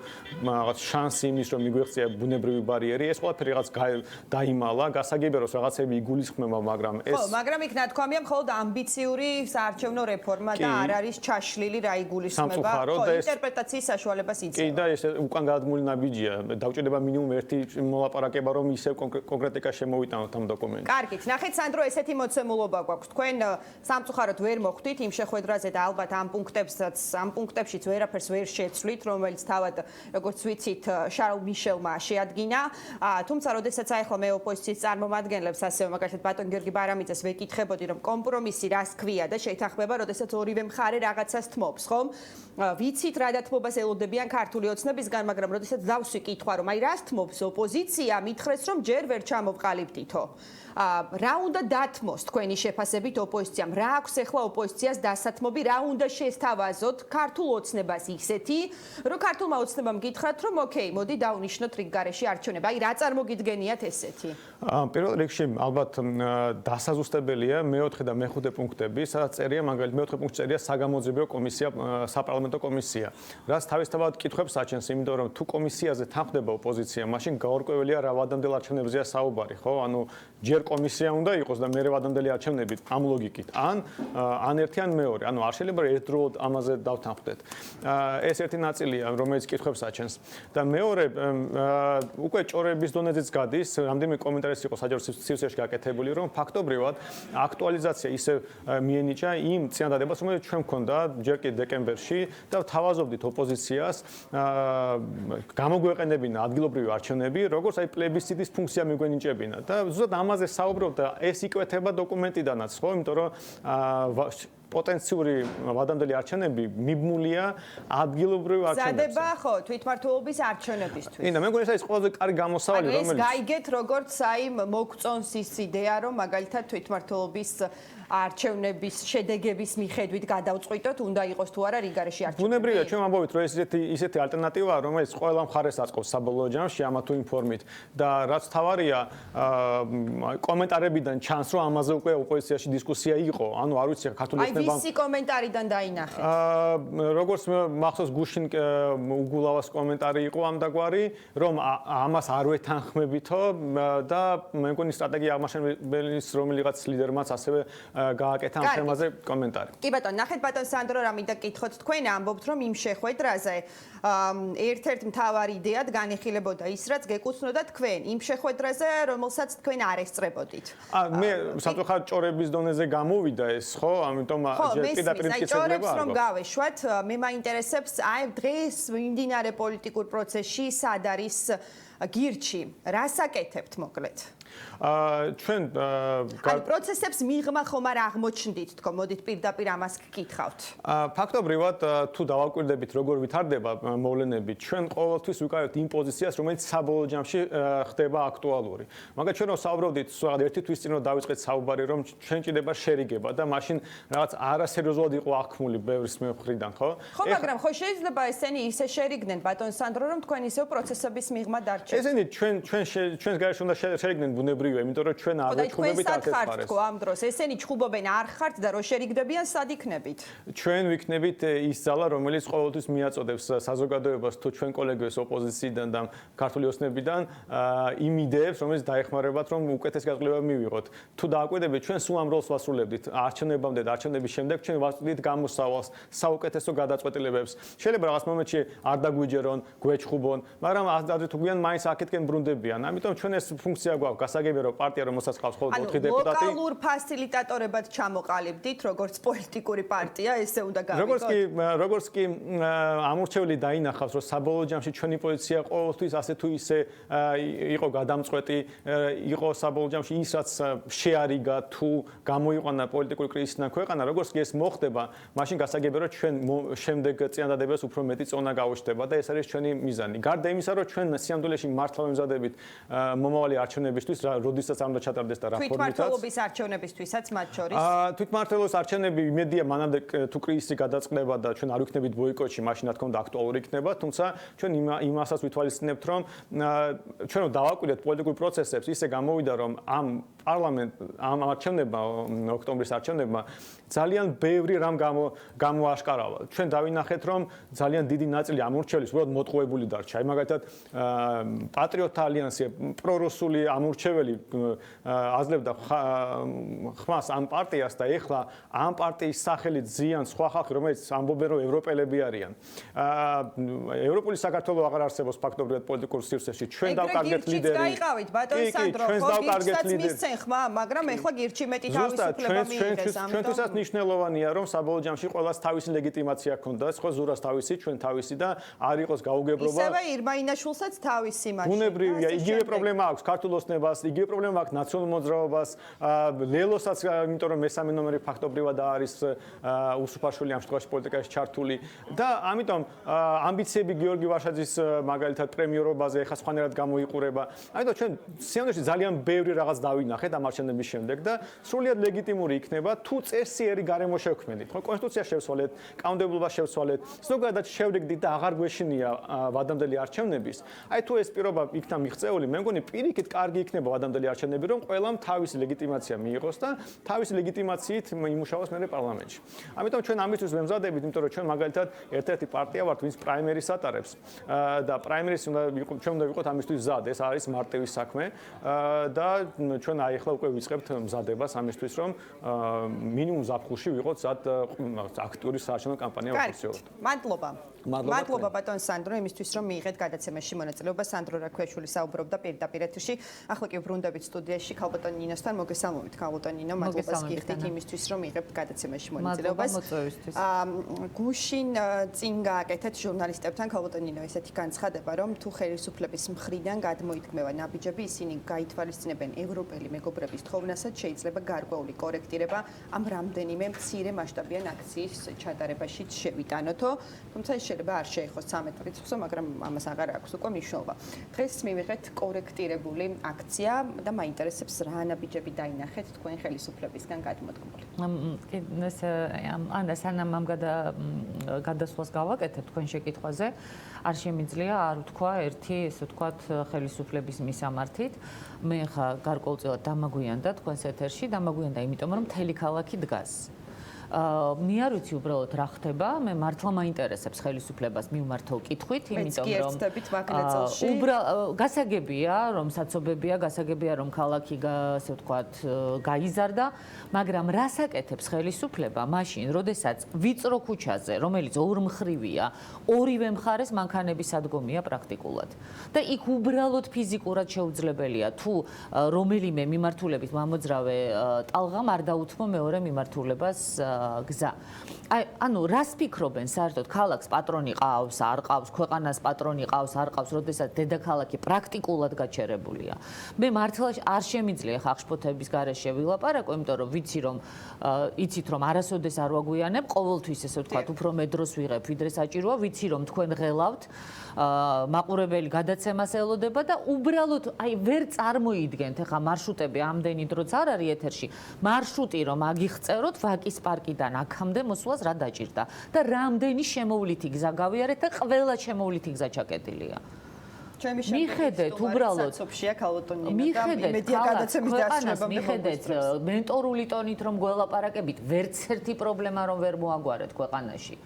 რაღაც შანსი იმის, რომ მიგვეღწია ბუნებრივი ბარიერი, ეს ყველაფერი რაღაც დაიმალა, გასაგებია რომ რაღაცები იგულისხმება, მაგრამ ეს ხო, მაგრამ იქ ნათქვამია მხოლოდ ამბიციური საარჩევნო რეფორმა და არ არის ჩაშლილი რა იგულისხმება. ხო, ინტერპრეტაციის საშუალებას იძლევა. კი და ეს უკან გადმული ნაბიჯია. დავჭირდება მინიმუმ ერთი მოლაპარაკება, რომ ისევ კონკრეტიკა შემოვიტანოთ ამ დოკუმენტში. კარგით, ნახეთ სანდრო, ესეთი მოცემულობა გვაქვს. თქვენ სამწუხაროდ ვერ მოხვდით იმ შეხვედრაზე და ალბათ ამ პუნქტებშიც ვერაფერს ვერ შეცვლით, რომელიც თავად როგორც ვიცით, შარლ მიშელმა შეადგინა. თუმცა, როდესაც ახლა მე ოპოზიციის წარმომადგენლებს, ასევე მაგალითად ბატონ გიორგი ბარამიძეს ვეკითხებოდი, რომ კომპრომისი რას ქვია და შეთანხმება, როდესაც ორივე მხარე რაღაცას თმობს, ხომ? ვიცით რა დათმობას ელოდებიან ქართული ოცნებისგან, მაგრამ როდესაც დავსვი კითხვა, რომ აი რას თმობს ოპოზიცია, მითხრეს, რომ ჯერ ვერ ჩამოვყალიბდითო. რა უნდა დათმოს თქვენი შეფასებით ოპოზიციამ? რა აქვს ახლა ოპოზიციას დასათმობი? რა უნდა შესთავაზოთ ქართულ ოცნებას ისეთი, რომ ქართულმა ოცნებამ გითხრათ, რომ ოკეი, მოდი დავნიშნოთ რიგ გარეშე არჩევნები. აი რა წარმოგიდგენიათ ესეთი? პირველ რიგში ალბათ დასაზუსტებელია მეოთხე და მეხუთე პუნქტები, სადაც წერია მაგალითად მეოთხე პუნქტში წერია საგამოძიებო კომისია, საპარლამენტო კომისია. რაც თავისთავად კითხვებს აჩენს, იმიტომ რომ თუ კომისიაზე თანხმდება ოპოზიცია, მაშინ გაურკვეველია რა ვადამდელ არჩევნებზეა საუბარი, ხო? ანუ ჯერ კომისია უნდა იყოს და მერე ვადამდელი არჩევნები ამ ლოგიკით. ან ერთი ან მეორე. ანუ არ შეიძლება ერთდროულად ამაზე დავთანხმდეთ. ეს ერთი ნაწილია, რომელიც კითხვებს აჩენს. და მეორე უკვე ჭორების დონეზეც გადის, რამდენიმე კომენტარიც იყო საჯარო სივრცეში გაკეთებული, რომ ფაქტობრივად აქტუალიზაცია ისე მიენიჭა იმ წინადადებას, რომელიც ჩვენ გვქონდა ჯერ კიდევ დეკემბერში და თავაზობდით ოპოზიციას გამოგვეყენებინა ადგილობრივი არჩევნები, როგორც აი პლებისციტის ფუნქცია მიგვენიჭებინა და ზუსტად ამაზე საუბრობ და ეს იკვეთება დოკუმენტიდანაც, ხო, იმიტომ რომ პოტენციური ვადამდელი არჩევნები მიბმულია ადგილობრივ არჩევნებზე. ზადება ხო თვითმმართველობის არჩევნებისთვის. ინდა მე მგონი ეს კარგი გამოსავალი რომელიც ეს გაიგეთ როგორც აი მოგწონს ის იდეა რომ მაგალითად თვითმმართველობის არჩევნების შედეგების მიხედვით გადავწყვიტოთ უნდა იყოს თუ არა რიგარეში არჩევნები. ბუნებრივია ჩვენ ამბობთ რომ ეს ისეთი ალტერნატივაა რომელიც ყველა მხარეს აწყობს საბოლოო ჯამში ამა თუ იმ ფორმით და რაც თავარია კომენტარებიდან ჩანს რომ ამაზე უკვე ოპოზიციაში დისკუსია იყო ანუ არ ვიცი ქართული ოცნება აი ვისი კომენტარიდან დაინახეთ როგორც მახსოვს გუშინ უგულავას კომენტარი იყო ამდაგვარი რომ ამას არ ვეთანხმებითო და მე მგონი სტრატეგია აღმაშენებლის რომელიღაც ლიდერმაც ასევე გააკეთა ამ თემაზე კომენტარი. კი ბატონო, ნახეთ ბატონ სანდრო რა მინდა გკითხოთ თქვენ ამბობთ რომ იმ შეხვედრაზე ერთ-ერთ მთავარ იდეად განიხილებოდა ის რაც გეკუთვნოდა თქვენ იმ შეხვედრაზე რომელსაც თქვენ არ ესწრებოდით. მე სამწუხაროდ ჭორების დონეზე გამოვიდა ეს ხო? ამიტომ პირდაპირ მტკიცებულება არ რომ გავეშვათ, მე მაინტერესებს აი დღეს მიმდინარე პოლიტიკურ პროცესში სად არის გირჩი, რას აკეთებთ მოკლედ? ჩვენ აი პროცესებს მიღმა ხომ არ აღმოჩნდით თქო, მოდით პირდაპირ ამას გკითხავთ. ფაქტობრივად თუ დავაკვირდებით როგორ ვითარდება მოვლენები, ჩვენ ყოველთვის ვიკავებთ იმ პოზიციას, რომელიც საბოლოო ჯამში ხდება აქტუალური. მაგალითად ჩვენ რომ საუბრობდით სწორედ ერთი თვის წინ რომ დავიწყეთ საუბარი, რომ ჩვენ ჭირდება შერიგება და მაშინ რაღაც არასერიოზულად იყო აღქმული ბევრის მხრიდან, ხო? ხო, მაგრამ ხო შეიძლება ესენი ისე შერიგდნენ ბატონ სანდრო, რომ თქვენ ისევ პროცესების მიღმა დარჩეთ. ესენი ჩვენს გარეშე უნდა შერიგდნენ ბუნებრივია ჩვეულებრივია, იმიტომ რომ ჩვენ აღვეჩხუბებით აქეთ ხართ. თქო ამ დროს ესენი ჩხუბობენ არ ხართ და რო შერიგდებიან სად იქნებით? ჩვენ ვიქნებით ის ძალა, რომელიც ყოველთვის მიაწოდებს საზოგადოებას თუ ჩვენ კოლეგებს ოპოზიციიდან და ქართული ოცნებიდან იმ იდეებს, რომელიც დაეხმარებათ, რომ უკეთეს განწყობა მივიღოთ. თუ დააკვირდებით, ჩვენ სულ ამ როლს ვასრულებდით არჩევნებამდე და არჩევნების შემდეგ ჩვენ ვასწრდით გამოსავალს, საუკეთესო გადაწყვეტილებებს. შეიძლება რაღაც მომენტში არ დაგვიჯერონ, გვეჩხუბონ, მაგრამ ადრე თუ გვიან მაინც აქეთკენ ბრუნდებიან. ამიტომ ჩვენ ეს ფუნქცია გვაქვს, გასაგებია რომ პარტია რომელსაც ყავს მხოლოდ 4 დეპუტატი. ლოკალურ ფასილიტატორებად ჩამოყალიბდით, როგორც პოლიტიკური პარტია, ესე უნდა გავიგოთ. როგორც კი ამორჩეული დაინახავს, რომ საბოლოო ჯამში ჩვენი პოზიცია ყოველთვის ასე თუ ისე იყო გადამწყვეტი, იყო საბოლოო ჯამში ის რაც შეარიგა თუ გამოიყვანა პოლიტიკური კრიზისიდან ქვეყანა, როგორც კი ეს მოხდება, მაშინ გასაგებია რომ ჩვენ შემდეგ წინადადებას უფრო მეტი წონა გავუშვება და ეს არის ჩვენი მიზანი. გარდა იმისა, რომ ჩვენ სიამდვილეში მართლა ვემზადებით მომავალი არჩევნებისთვის, როდესაც არ უნდა ჩატარდეს და რა ფორმითაც. თვითმმართველობის არჩევნებისთვისაც მათ შორის. თვითმმართველობის არჩევნები იმედია მანამდე თუ კრიზისი გადაწყდება და ჩვენ არ ვიქნებით ბოიკოტში, მაშინ რა თქმა უნდა აქტუალური იქნება, თუმცა ჩვენ იმასაც ვითვალისწინებთ, რომ ჩვენ რომ დავაკვირდეთ პოლიტიკურ პროცესებს, ისე გამოვიდა, რომ ამ არჩევნებმა, ოქტომბრის არჩევნებმა ძალიან ბევრი რამ გამოაშკარავა. ჩვენ დავინახეთ, რომ ძალიან დიდი ნაწილი ამორჩეულის უბრალოდ მოტყუებული დარჩა. აი მაგალითად პატრიოტთა ალიანსი, პრორუსული ამორჩეველი აძლევდა ხმას ამ პარტიას და ეხლა ამ პარტიის სახელით ზიან სხვა ხალხი, რომელიც ამბობენ, რომ ევროპელები არიან. ევროპული საქართველო აღარ არსებობს ფაქტობრივად პოლიტიკურ სივრცეში. ჩვენ დავკარგეთ ლიდერი. გაიყავით ბატონ სანდრო, ხო გირჩსაც მისცენ ხმა, მაგრამ ეხლა გირჩი მეტი თავისუფლება მიიღეს ამიტომ. ჩვენთვისაც მნიშვნელოვანია, რომ საბოლოო ჯამში ყველას თავისი ლეგიტიმაცია ჰქონდას, ხო ზურას თავისი, ჩვენ თავისი და არ იყოს გაუგებრობა. ისევე ირმაინაშვილსაც თავისი მაშინ. ბუნებრივია, იგივე პრობლემა აქვს ქართულ ოცნებას, იგივე პრობლემა აქვს ნაციონალურ მოძრაობას, ლელოსაც, იმიტომ რომ მესამე ნომერი ფაქტობრივად არის უსუფარშვილი ამ შემთხვევაში პოლიტიკაში ჩართული და ამიტომ ამბიციები გიორგი ვაშაძის მაგალითად პრემიერობაზე ეხლა სხვანაირად გამოიყურება. ამიტომ ჩვენ სიამოვნებაში ძალიან ბევრი რაღაც დავინახეთ ამ არჩევნების შემდეგ და სრულიად ლეგიტიმური იქნება თუ წესიერი გარემო შევქმნით. ხო, კონსტიტუცია შევცვალეთ, კანონმდებლობა შევცვალეთ, ზოგადად შევრიგდით და აღარ გვეშინია ვადამდელი არჩევნების. აი თუ ეს პირობა იქნა მიღწეული, მე მგონი პირიქით კარგი იქნება ვადამდელი არჩევნები, რომ ყველამ თავისი ლეგიტიმაცია მიიღოს და თავისი ლეგიტიმაციით იმუშაოს მერე პარლამენტში. ამიტომ ჩვენ ამისთვის ვემზადებით, იმიტომ რომ ჩვენ მაგალითად ერთ-ერთი პარტია ვართ, ვინც პრაიმერის ატარებს და პრაიმერის ჩვენ უნდა ვიყოთ ამისთვის მზად. ეს არის მარტივი საქმე და ჩვენ აი ახლა უკვე ვიწყებთ მზადებას ამისთვის, რომ მინიმუმ ზაფხულში ვიყოთ მზად აქტიური საარჩევნო კამპანია ვახორციელოთ. მადლობა ბატონ სანდრო იმისთვის რომ მიიღეთ გადაცემაში მონაწილეობა. სანდრო რაქვიაშვილი საუბრობდა პირდაპირ ეთერში. ახლა კი ვბრუნდებით სტუდიაში ქალბატონ ნინოსთან. მოგესალმებით ქალბატონ ნინო, მადლობას გიხდით იმისთვის რომ მიიღებთ გადაცემაში მონაწილეობას. გუშინ წინ გააკეთეთ ჟურნალისტებთან ქალბატონ ნინო ესეთი განცხადება, რომ თუ ხელისუფლების მხრიდან გადმოითქმევა ნაბიჯები, ისინი გაითვალისწინებენ ევროპელი მეგობრების თხოვნასაც შეიძლება გარკვეული კორექტირება ამ რამდენიმე მცირე მასშტაბიან აქციის ჩატარებაში შევიტანოთო. თუმცა ეს შეიძლება არ შეეხოს 13 რიცხვზე, მაგრამ ამას აღარ აქვს უკვე მნიშვნელობა. დღეს მივიღეთ კორექტირებული აქცია და მაინტერესებს რა ნაბიჯები დაინახეთ თქვენ ხელისუფლებისგან გადმოდგმული. ან სანამ ამ გადასვლას გავაკეთებ თქვენ შეკითხვაზე, არ შემიძლია არ ვთქვა ერთი, ესე ვთქვათ, ხელისუფლების მისამართით. მე ხა გარკვეულწილად დამაგვიანდა თქვენს ეთერში, დამაგვიანდა იმიტომ, რომ მთელი ქალაქი დგას. მე არ ვიცი უბრალოდ რა ხდება, მე მართლა მაინტერესებს ხელისუფლებას მიმართო კითხვით, იმიტომ რომ გასაგებია, რომ საცობებია, გასაგებია, რომ ქალაქი ასე ვთქვათ, გაიზარდა, მაგრამ რას აკეთებს ხელისუფლება მაშინ, როდესაც ვიწრო ქუჩაზე, რომელიც ორმხრივია, ორივე მხარეს მანქანების სადგომია პრაქტიკულად. და იქ უბრალოდ ფიზიკურად შეუძლებელია თუ რომელიმე მიმართულებით მამოძრავე ტალღამ არ დაუთმო მეორე მიმართულებას გზა. ანუ რას ფიქრობენ საერთოდ ქალაქს პატრონი ყავს, არ ყავს, ქვეყანას პატრონი ყავს, არ ყავს, როდესაც დედაქალაქი პრაქტიკულად გაჩერებულია. მე მართლა არ შემიძლია ხახშფოთების გარეშე ვილაპარაკო, იმიტომ რომ ვიცი რომ იცით რომ არასოდეს არ ვაგვიანებ, ყოველთვის ესე ვთქვათ, უფრო მე დროს ვიღებ, ვიდრე საჭიროა, ვიცი რომ თქვენ ღელავთ, მაყურებელი გადაცემას ელოდება და უბრალოდ აი ვერ წარმოიდგენთ, ეხა მარშრუტები ამდენი დროც არ არის ეთერში, მარშრუტი რომ აგიხწეროთ ვაკის პარკიდან აქამდე მოსვლას რა დაჭირდა და რამდენი შემოვლითი გზა გავიარეთ და ყველა შემოვლითი გზა ჩაკეტილია. მიხედეთ უბრალოდ მიხედეთ მენტორული ტონით რომ გველაპარაკებით ვერც ერთი პრობლემა რომ ვერ მოაგვარეთ ქვეყანაში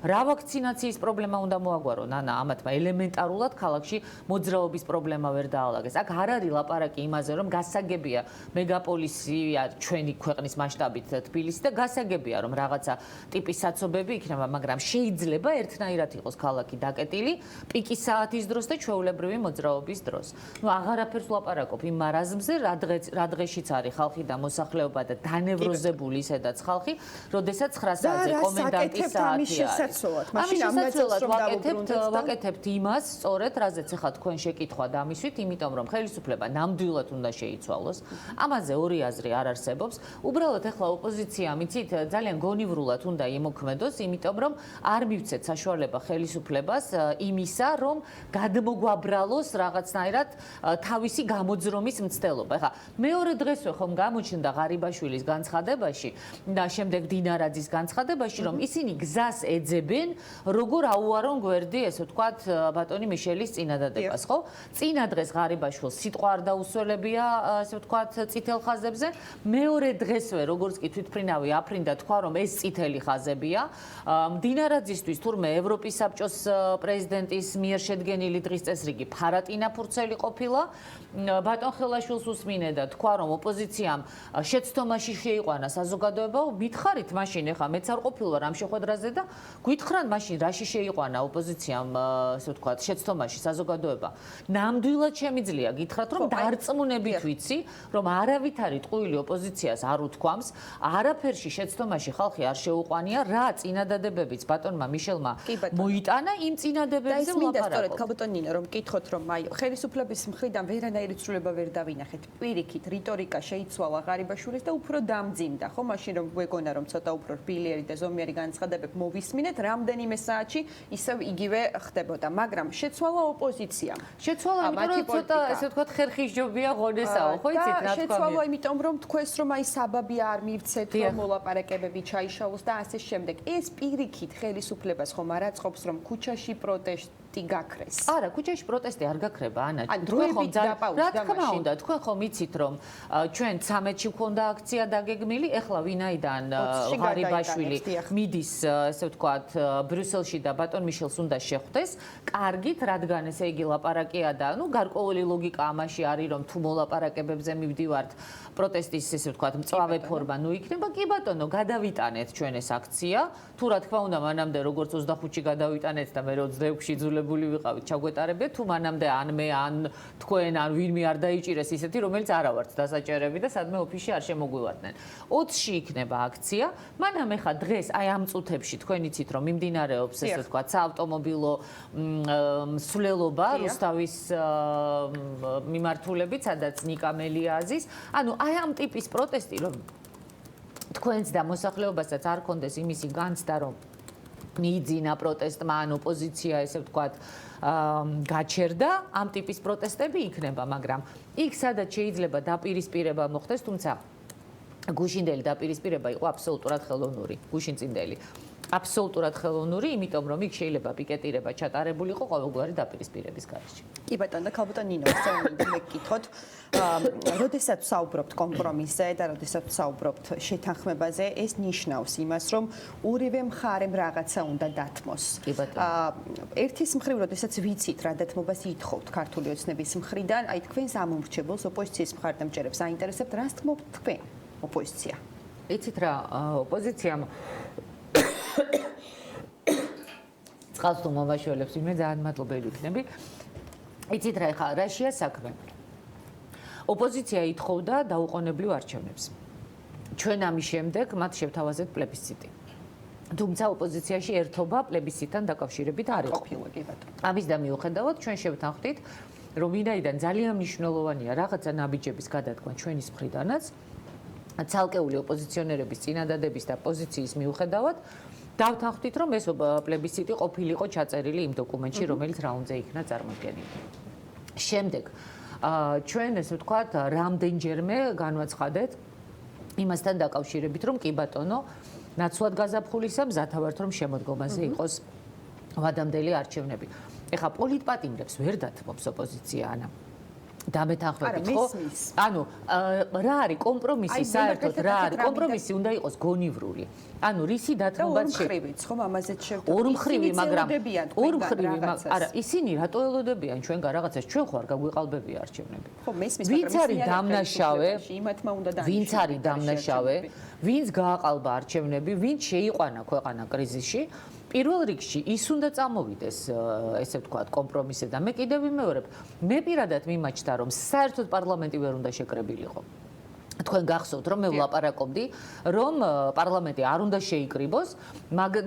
რა ვაქცინაციის პრობლემა უნდა მოაგვარონ ანა ამათმა ელემენტარულად ქალაქში მოძრაობის პრობლემა ვერ დაალაგეს აქ არ არის ლაპარაკი იმაზე რომ გასაგებია მეგაპოლისია ჩვენი ქვეყნის მასშტაბით თბილისი და გასაგებია რომ რაღაცა ტიპის საცობები იქნება მაგრამ შეიძლება ერთნაირად იყოს ქალაქი დაკეტილი პიკის საათის დროს და ჩვეულებრივი მოძრაობის დროს ნუ აღარაფერს ვლაპარაკობ იმ მარაზმზე რა დღეშიც არის ხალხი და მოსახლეობა და დანევროზებული ისედაც ხალხი როდესაც 9 საათზე კომენდანტის საათია ვაკეთებთ იმას, სწორედ, რაზეც ახლა თქვენ შეკითხვა დამისვით, იმიტომ რომ ხელისუფლება ნამდვილად უნდა შეიცვალოს. ამაზე ორი აზრი არ არსებობს. უბრალოდ ახლა ოპოზიცია, მიცით, ძალიან გონივრულად უნდა იმოქმედოს, იმიტომ რომ არ მივცეთ საშუალება ხელისუფლებას იმისა, რომ გადმოგვაბრალოს რაღაცნაირად თავისი გამოძრომის მცდელობა. ახლა მეორე დღესვე ხომ გამოჩნდა ღარიბაშვილის განცხადებაში და შემდეგ დინარაძის განცხადებაში, რომ ისინი გზას ეძებენ როგორ აუარონ გვერდი ესე ვთქვათ ბატონი მიშელის წინადადებას ხო წინა დღეს ღარიბაშვილს სიტყვა არ დაუსვლებია ესე ვთქვათ წითელ ხაზებზე მეორე დღესვე როგორც კი თვითფრინავი აფრინდა თქვა რომ ეს წითელი ხაზებია დინარაძისთვის თურმე ევროპის საბჭოს პრეზიდენტის მიერ შედგენილი დღის წესრიგი ფარატინა ფურცელი ყოფილა ბატონ ხელაშვილს უსმინე და თქვა რომ ოპოზიციამ შეცდომაში შეიყვანა საზოგადოება მითხარით მაშინ ეხა მეც არ ყოფილვარ ამ შეხვედრაზე და გითხრან მაშინ რაში შეიყვანა ოპოზიციამ ასე ვთქვათ შეცდომაში საზოგადოება ნამდვილად შემიძლია გითხრათ რომ დარწმუნებით ვიცი რომ არავითარი ტყუილი ოპოზიციას არ უთქვამს არაფერში შეცდომაში ხალხი არ შეუყვანია რა წინადადებებიც ბატონმა მიშელმა მოიტანა იმ წინადებებზე ვლაპარაკობ ქალბატონინო რომ გითხოთ რომ აი ხელისუფლების მხრიდან ვერანაირი ცვლილება ვერ დავინახეთ პირიქით რიტორიკა შეიცვალა ღარიბაშვილის და უფრო დამძიმდა ხო მაშინ რომ გვეგონა რომ ცოტა უფრო რბილიერი და ზომიერი განცხადებები მოვისმინეთ რამდენიმე საათში ისევ იგივე ხდებოდა მაგრამ შეცვალა ოპოზიცია შეცვალა იმიტომ რომ ცოტა ესე ვთქვათ ხერხისჯობია ღონესაო ხო იცით რა თქვა შეცვალა იმიტომ რომ თქვენს რომ აი საბაბი არ მივცეთ რომ მოლაპარაკებები ჩაიშალოს და ასე შემდეგ ეს პირიქით ხელისუფლებას ხომ არ აწყობს რომ ქუჩაში პროტესტი გაქრეს არა ქუჩაში პროტესტი არ გაქრება ანა თქვენ ხომ რა თქმა უნდა თქვენ ხომ იცით რომ ჩვენ 13-ში გქონდა აქცია დაგეგმილი ეხლა ვინაიდან ღარიბაშვილი მიდის ესე ვთქვათ ბრიუსელში და ბატონ მიშელს უნდა შეხვდეს კარგით რადგან ესე იგი ლაპარაკია და ნუ გარკვეული ლოგიკა ამაში არის რომ თუ მოლაპარაკებებზე მივდივართ პროტესტის ესე ვთქვათ მწვავე ფორმა ნუ იქნება კი ბატონო გადავიტანეთ ჩვენ ეს აქცია თუ რა თქმა უნდა მანამდე როგორც 25-ში გადავიტანეთ და მე 26-ში იძულებული ვიყავით ჩაგვეტარებიეთ თუ მანამდე ან მე ან თქვენ ან ვინმე არ დაიჭირეს ისეთი რომელიც არა ვართ დასაჭერები და სადმე ოფისში არ შემოგვივარდნენ 20-ში იქნება აქცია მანამ ეხა დღეს აი ამ წუთებში თქვენ იცით რომ მიმდინარეობს ესე ვთქვათ საავტომობილო მსვლელობა რუსთავის მიმართულებით სადაც ნიკა მელიაზის ანუ აი ამ ტიპის პროტესტი რომ თქვენს და მოსახლეობასაც არ კონდეს იმისი განცდა რომ მიიძინა პროტესტმა ან ოპოზიცია ესე ვთქვათ გაჩერდა ამ ტიპის პროტესტები იქნება მაგრამ იქ სადაც შეიძლება დაპირისპირება მოხდეს თუმცა გუშინდელი დაპირისპირება იყო აბსოლუტურად ხელოვნური გუშინწინდელი აბსოლუტურად ხელოვნური, იმიტომ რომ იქ შეიძლება პიკეტირება ჩატარებული იყო ყოველგვარი დაპირისპირების გარეშე. კი ბატონო, ქალბატონინო, სწორედ მეკითხოთ, როდესაც საუბრობთ კომპრომისზე და როდესაც საუბრობთ შეთანხმებაზე, ეს ნიშნავს იმას, რომ ორივე მხარემ რაღაცა უნდა დათმოს. კი ბატონო. ერთის მხრივ, როდესაც ვიცით რა დათმობას ითხოვთ ქართული ოცნების მხრიდან, აი თქვენს ამომრჩეველს ოპოზიციის მხარდამჭერებს აინტერესებთ, რას თქმობთ თქვენ, ოპოზიცია? იცით რა, ოპოზიციამ წყალს თუ მომაშველებს ვინმე ძალიან მადლობელი ვიქნები. იცით რა, ხა რაშია საქმე? ოპოზიცია ითხოვდა დაუყოვნებლივ არჩევნებს. ჩვენ ამის შემდეგ მათ შევთავაზეთ პლებისციტი. თუმცა ოპოზიციაში ერთობა პლებისციტთან დაკავშირებით არ იყო. ამის და მიუხედავად ჩვენ შევთანხმდით, რომ ვინაიდან ძალიან მნიშვნელოვანია რაღაცა ნაბიჯების გადადგმა ჩვენის მხრიდანაც, ცალკეული ოპოზიციონერების წინადადების და პოზიციის მიუხედავად დავთანხმდით, რომ ეს პლებისციტი ყოფილიყო ჩაწერილი იმ დოკუმენტში, რომელიც რაუნდზე იქნა წარმოდგენილი. შემდეგ ჩვენ ესე ვთქვათ, რამდენჯერმე განვაცხადეთ იმასთან დაკავშირებით, რომ კი ბატონო, ნაცვლად გაზაფხულისა მზათავართ, რომ შემოდგომაზე იყოს ვადამდელი არჩევნები. ეხლა პოლიტპატიმრებს ვერ დათმობს ოპოზიცია ანა დამეთანხმებით ხო? მისმის. ანუ რა არის კომპრომისი აი, საერთოდ რა არის რა კომპრომისი უნდა იყოს გონივრული. ანუ რისი დათმობაც ორმხრივიც ხომ ამაზეც შევდო. ორმხრივი, მაგრამ ორმხრივი, რაღაცას. არა, ისინი რატო ელოდებიან ჩვენგან რაღაცას? ჩვენ ხარ გაგვიყალბებია არჩევნები. ხო, მესმის, ვინც არის დამნაშავე, იმათმა უნდა ვინც არის დამნაშავე, ვინც გააყალბა არჩევნები, ვინც შეიყვანა ქვეყანა კრიზისში, პირველ რიგში ის უნდა წამოვიდეს, ესე ვთქვათ, კომპრომისზე და მე კიდევ ვიმეორებ, მე პირადად მიმაჩნდა, რომ საერთოდ პარლამენტი ვერ უნდა შეკრებილიყო. თქვენ გახსოვთ, რომ მე ვლაპარაკობდი, რომ პარლამენტი არ უნდა შეიკრიბოს,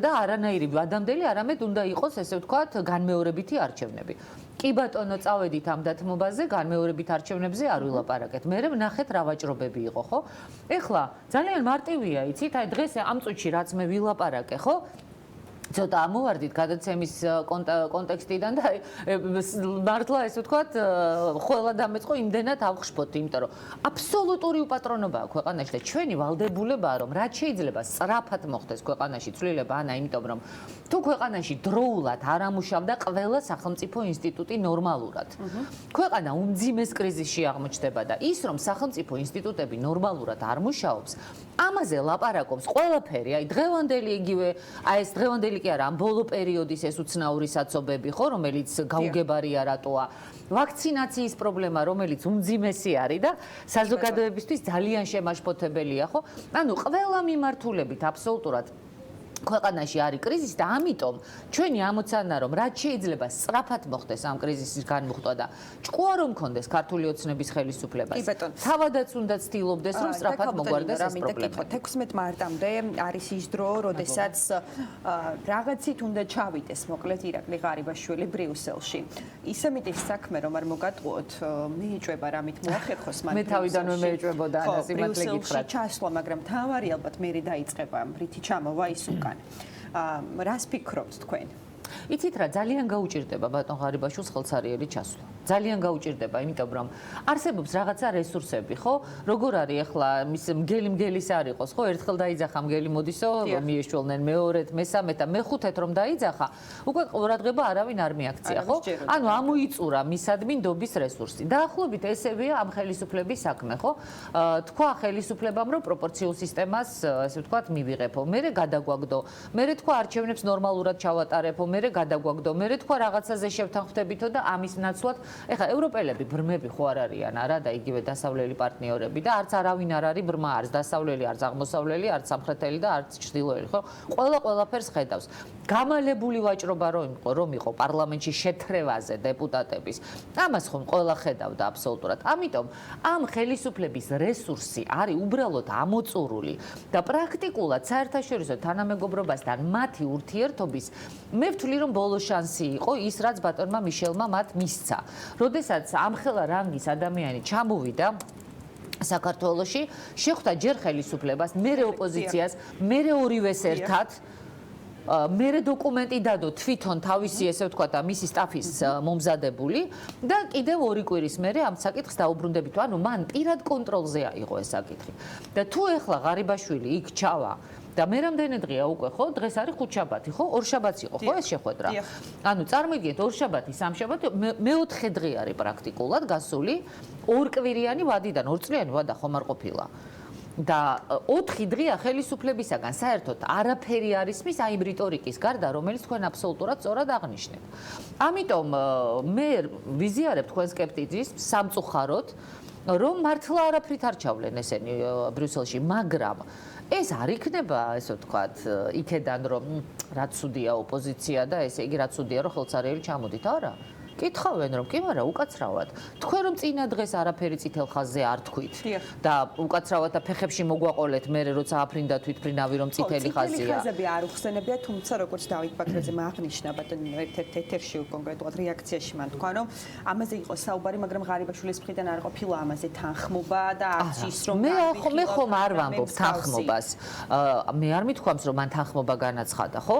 და არანაირი ვადამდელი არამედ უნდა იყოს, ესე ვთქვათ, განმეორებითი არჩევნები. კი ბატონო, წავედით ამ დათმობაზე, განმეორებით არჩევნებზე არ ვილაპარაკეთ. მე ვნახეთ რა ვაჭრობები იყო, ხო? ეხლა ძალიან მარტივია, იცით, აი დღეს ამ წუთში რაც მე ვილაპარაკე, ხო? ცოტა ამოვარდით გადაცემის კონტექსტიდან და მართლა ესე ვთქვათ, ყველა დამეწყო იმდენად ავხშფოთ, იმიტომ რომ აბსოლუტური უპატრონობაა ქვეყანაში და ჩვენი ვალდებულებაა, რომ რაც შეიძლება სწრაფად მოხდეს ქვეყანაში ცვლილება, ანა, იმიტომ რომ თუ ქვეყანაში დროულად არ ამუშავდა ყველა სახელმწიფო ინსტიტუტი ნორმალურად. ქვეყანა უმძიმეს კრიზისში აღმოჩნდება და ის რომ სახელმწიფო ინსტიტუტები ნორმალურად არ მუშაობს, ამაზე ლაპარაკობს ყველაფერი, აი დღევანდელი იგივე, აი ეს დღევანდელი კი არა, ამ ბოლო პერიოდის ეს უცნაური საცობები ხო, რომელიც გაუგებარია რატოა. ვაქცინაციის პრობლემა, რომელიც უმძიმესი არის და საზოგადოებისთვის ძალიან შემაშფოთებელია, ხო? ანუ ყველა მიმართულებით აბსოლუტურად ქვეყანაში არის კრიზისი და ამიტომ ჩვენი ამოცანა რომ რაც შეიძლება სწრაფად მოხდეს ამ კრიზისის განმუხტვა და ჭკუა რომ კონდეს ქართული ოცნების ხელისუფლებას. თავადაც უნდა ცდილობდეს რომ სწრაფად მოგვარდეს ეს პრობლემა. 16 მარტამდე არის ის დრო, როდესაც რაღაცით უნდა ჩავიდეს, მოკლედ ირაკლი ღარიბაშვილი ბრიუსელში. ისე მიტის საქმე რომ არ მოგატყუოთ, მიიჭვება რამით მოახერხოს მან. მე თავიდანვე მეეჭვებოდა და სიმართლე გითხრათ. ჩასვლა, მაგრამ თავარი ალბათ მერე დაიწყება რითი ჩამოვა ის უკან. რას ფიქრობთ თქვენ? იცით რა, ძალიან გაუჭირდება ბატონ ღარიბაშვილს ხელსარიელი ჩასვლა. ძალიან გაუჭირდება, იმიტომ რომ არსებობს რაღაცა რესურსები, ხო? როგორ არის ახლა მის მგელის არ იყოს, ხო? ერთხელ დაიძახა მგელი მოდისო, მიეშველნენ მეორედ, მესამედ და მეხუთედ რომ დაიძახა, უკვე ყურადღება არავინ არ მიაქცია, ხო? ანუ ამოიწურა მისადმი ნდობის რესურსი. დაახლოებით ესევეა ამ ხელისუფლების საქმე, ხო? თქვა ხელისუფლებამ რომ პროპორციულ სისტემას, ესე ვთქვათ, მივიღებო. მერე გადაგვაგდო. მერე თქვა არჩევნებს ნორმალურად ჩავატარებო. მერე გადაგვაგდო. მერე თქვა რაღაცაზე შევთანხმდებითო და ამის ნაცვლად ეხლა ევროპელები ბრმები ხო არ არიან არა და იგივე დასავლელი პარტნიორები და არც არავინ არ არის ბრმა, არც დასავლელი, არც აღმოსავლელი, არც სამხრეთელი და არც ჩრდილოელი, ხო? ყველაფერს ხედავს. გამალებული ვაჭრობა რომ იყო პარლამენტში შეთრევაზე დეპუტატების. ამას ხომ ყველა ხედავდა აბსოლუტურად. ამიტომ ამ ხელისუფლების რესურსი არის უბრალოდ ამოწურული და პრაქტიკულად საერთაშორისო თანამეგობრობასთან მათი ურთიერთობის მე ვთვლი რომ ბოლო შანსი იყო ის რაც ბატონმა მიშელმა მათ მისცა. როდესაც ამხელა რანგის ადამიანი ჩამოვიდა საქართველოში, შეხვდა ჯერ ხელისუფლებას, მერე ოპოზიციას, მერე ორივეს ერთად მერე დოკუმენტი დადო თვითონ თავისი ესე ვთქვათ და მისი სტაფის მომზადებული და კიდევ 2 კვირის მერე ამ საკითხს დაუბრუნდებით. ანუ მან პირად კონტროლზე აიღო ეს საკითხი. და თუ ეხლა ღარიბაშვილი იქ ჩავა და მე რამდენი დღეა უკვე ხო? დღეს არის ხუთშაბათი, ხო? ორშაბათი იყო, ხო ეს შეხვედრა? ანუ წარმოგიდგენთ ორშაბათი, სამშაბათი, მეოთხე დღე არის პრაქტიკულად გასული, ორკვირიანი ვადიდან, ორწლიანი ვადა ხომ არ ყოფილა. და 4 დღეა ხელისუფლებისაგან საერთოდ არაფერი არ ისმის აი რიტორიკის გარდა, რომელიც თქვენ აბსოლუტურად სწორად აღნიშნეთ. ამიტომ მე ვიზიარებ თქვენ სკეპტიციზმს სამწუხაროდ, რომ მართლა არაფრით არ ჩავლენ ესენი ბრიუსელში, მაგრამ ეს არ იქნება, ესე ვთქვათ, იქედან რომ რაც ცუდია ოპოზიცია და ესე იგი რაც ცუდია რომ ხელსარიელი ჩამოდით, არა. კითხავენ რომ კი, მაგრამ უკაცრავად. თქვენ რომ წინა დღეს არაფერი წითელ ხაზზე არ თქვით და უკაცრავად და ფეხებში მოგვაყოლეთ მე როცა აფრინდა თვითფრინავი რომ წითელი ხაზია. წითელი ხაზები არ უხსენებია, თუმცა როგორც დავით ბაქრაძემ აღნიშნა ბატონ ერთ-ერთ ეთერში კონკრეტულად რეაქციაში მან თქვა რომ ამაზე იყო საუბარი, მაგრამ ღარიბაშვილის მხრიდან არ ყოფილა ამაზე თანხმობა და არც ის რომ მე ხომ არ ვამბობ თანხმობას. მე არ მithქვამს რომ მან თანხმობა განაცხადა, ხო?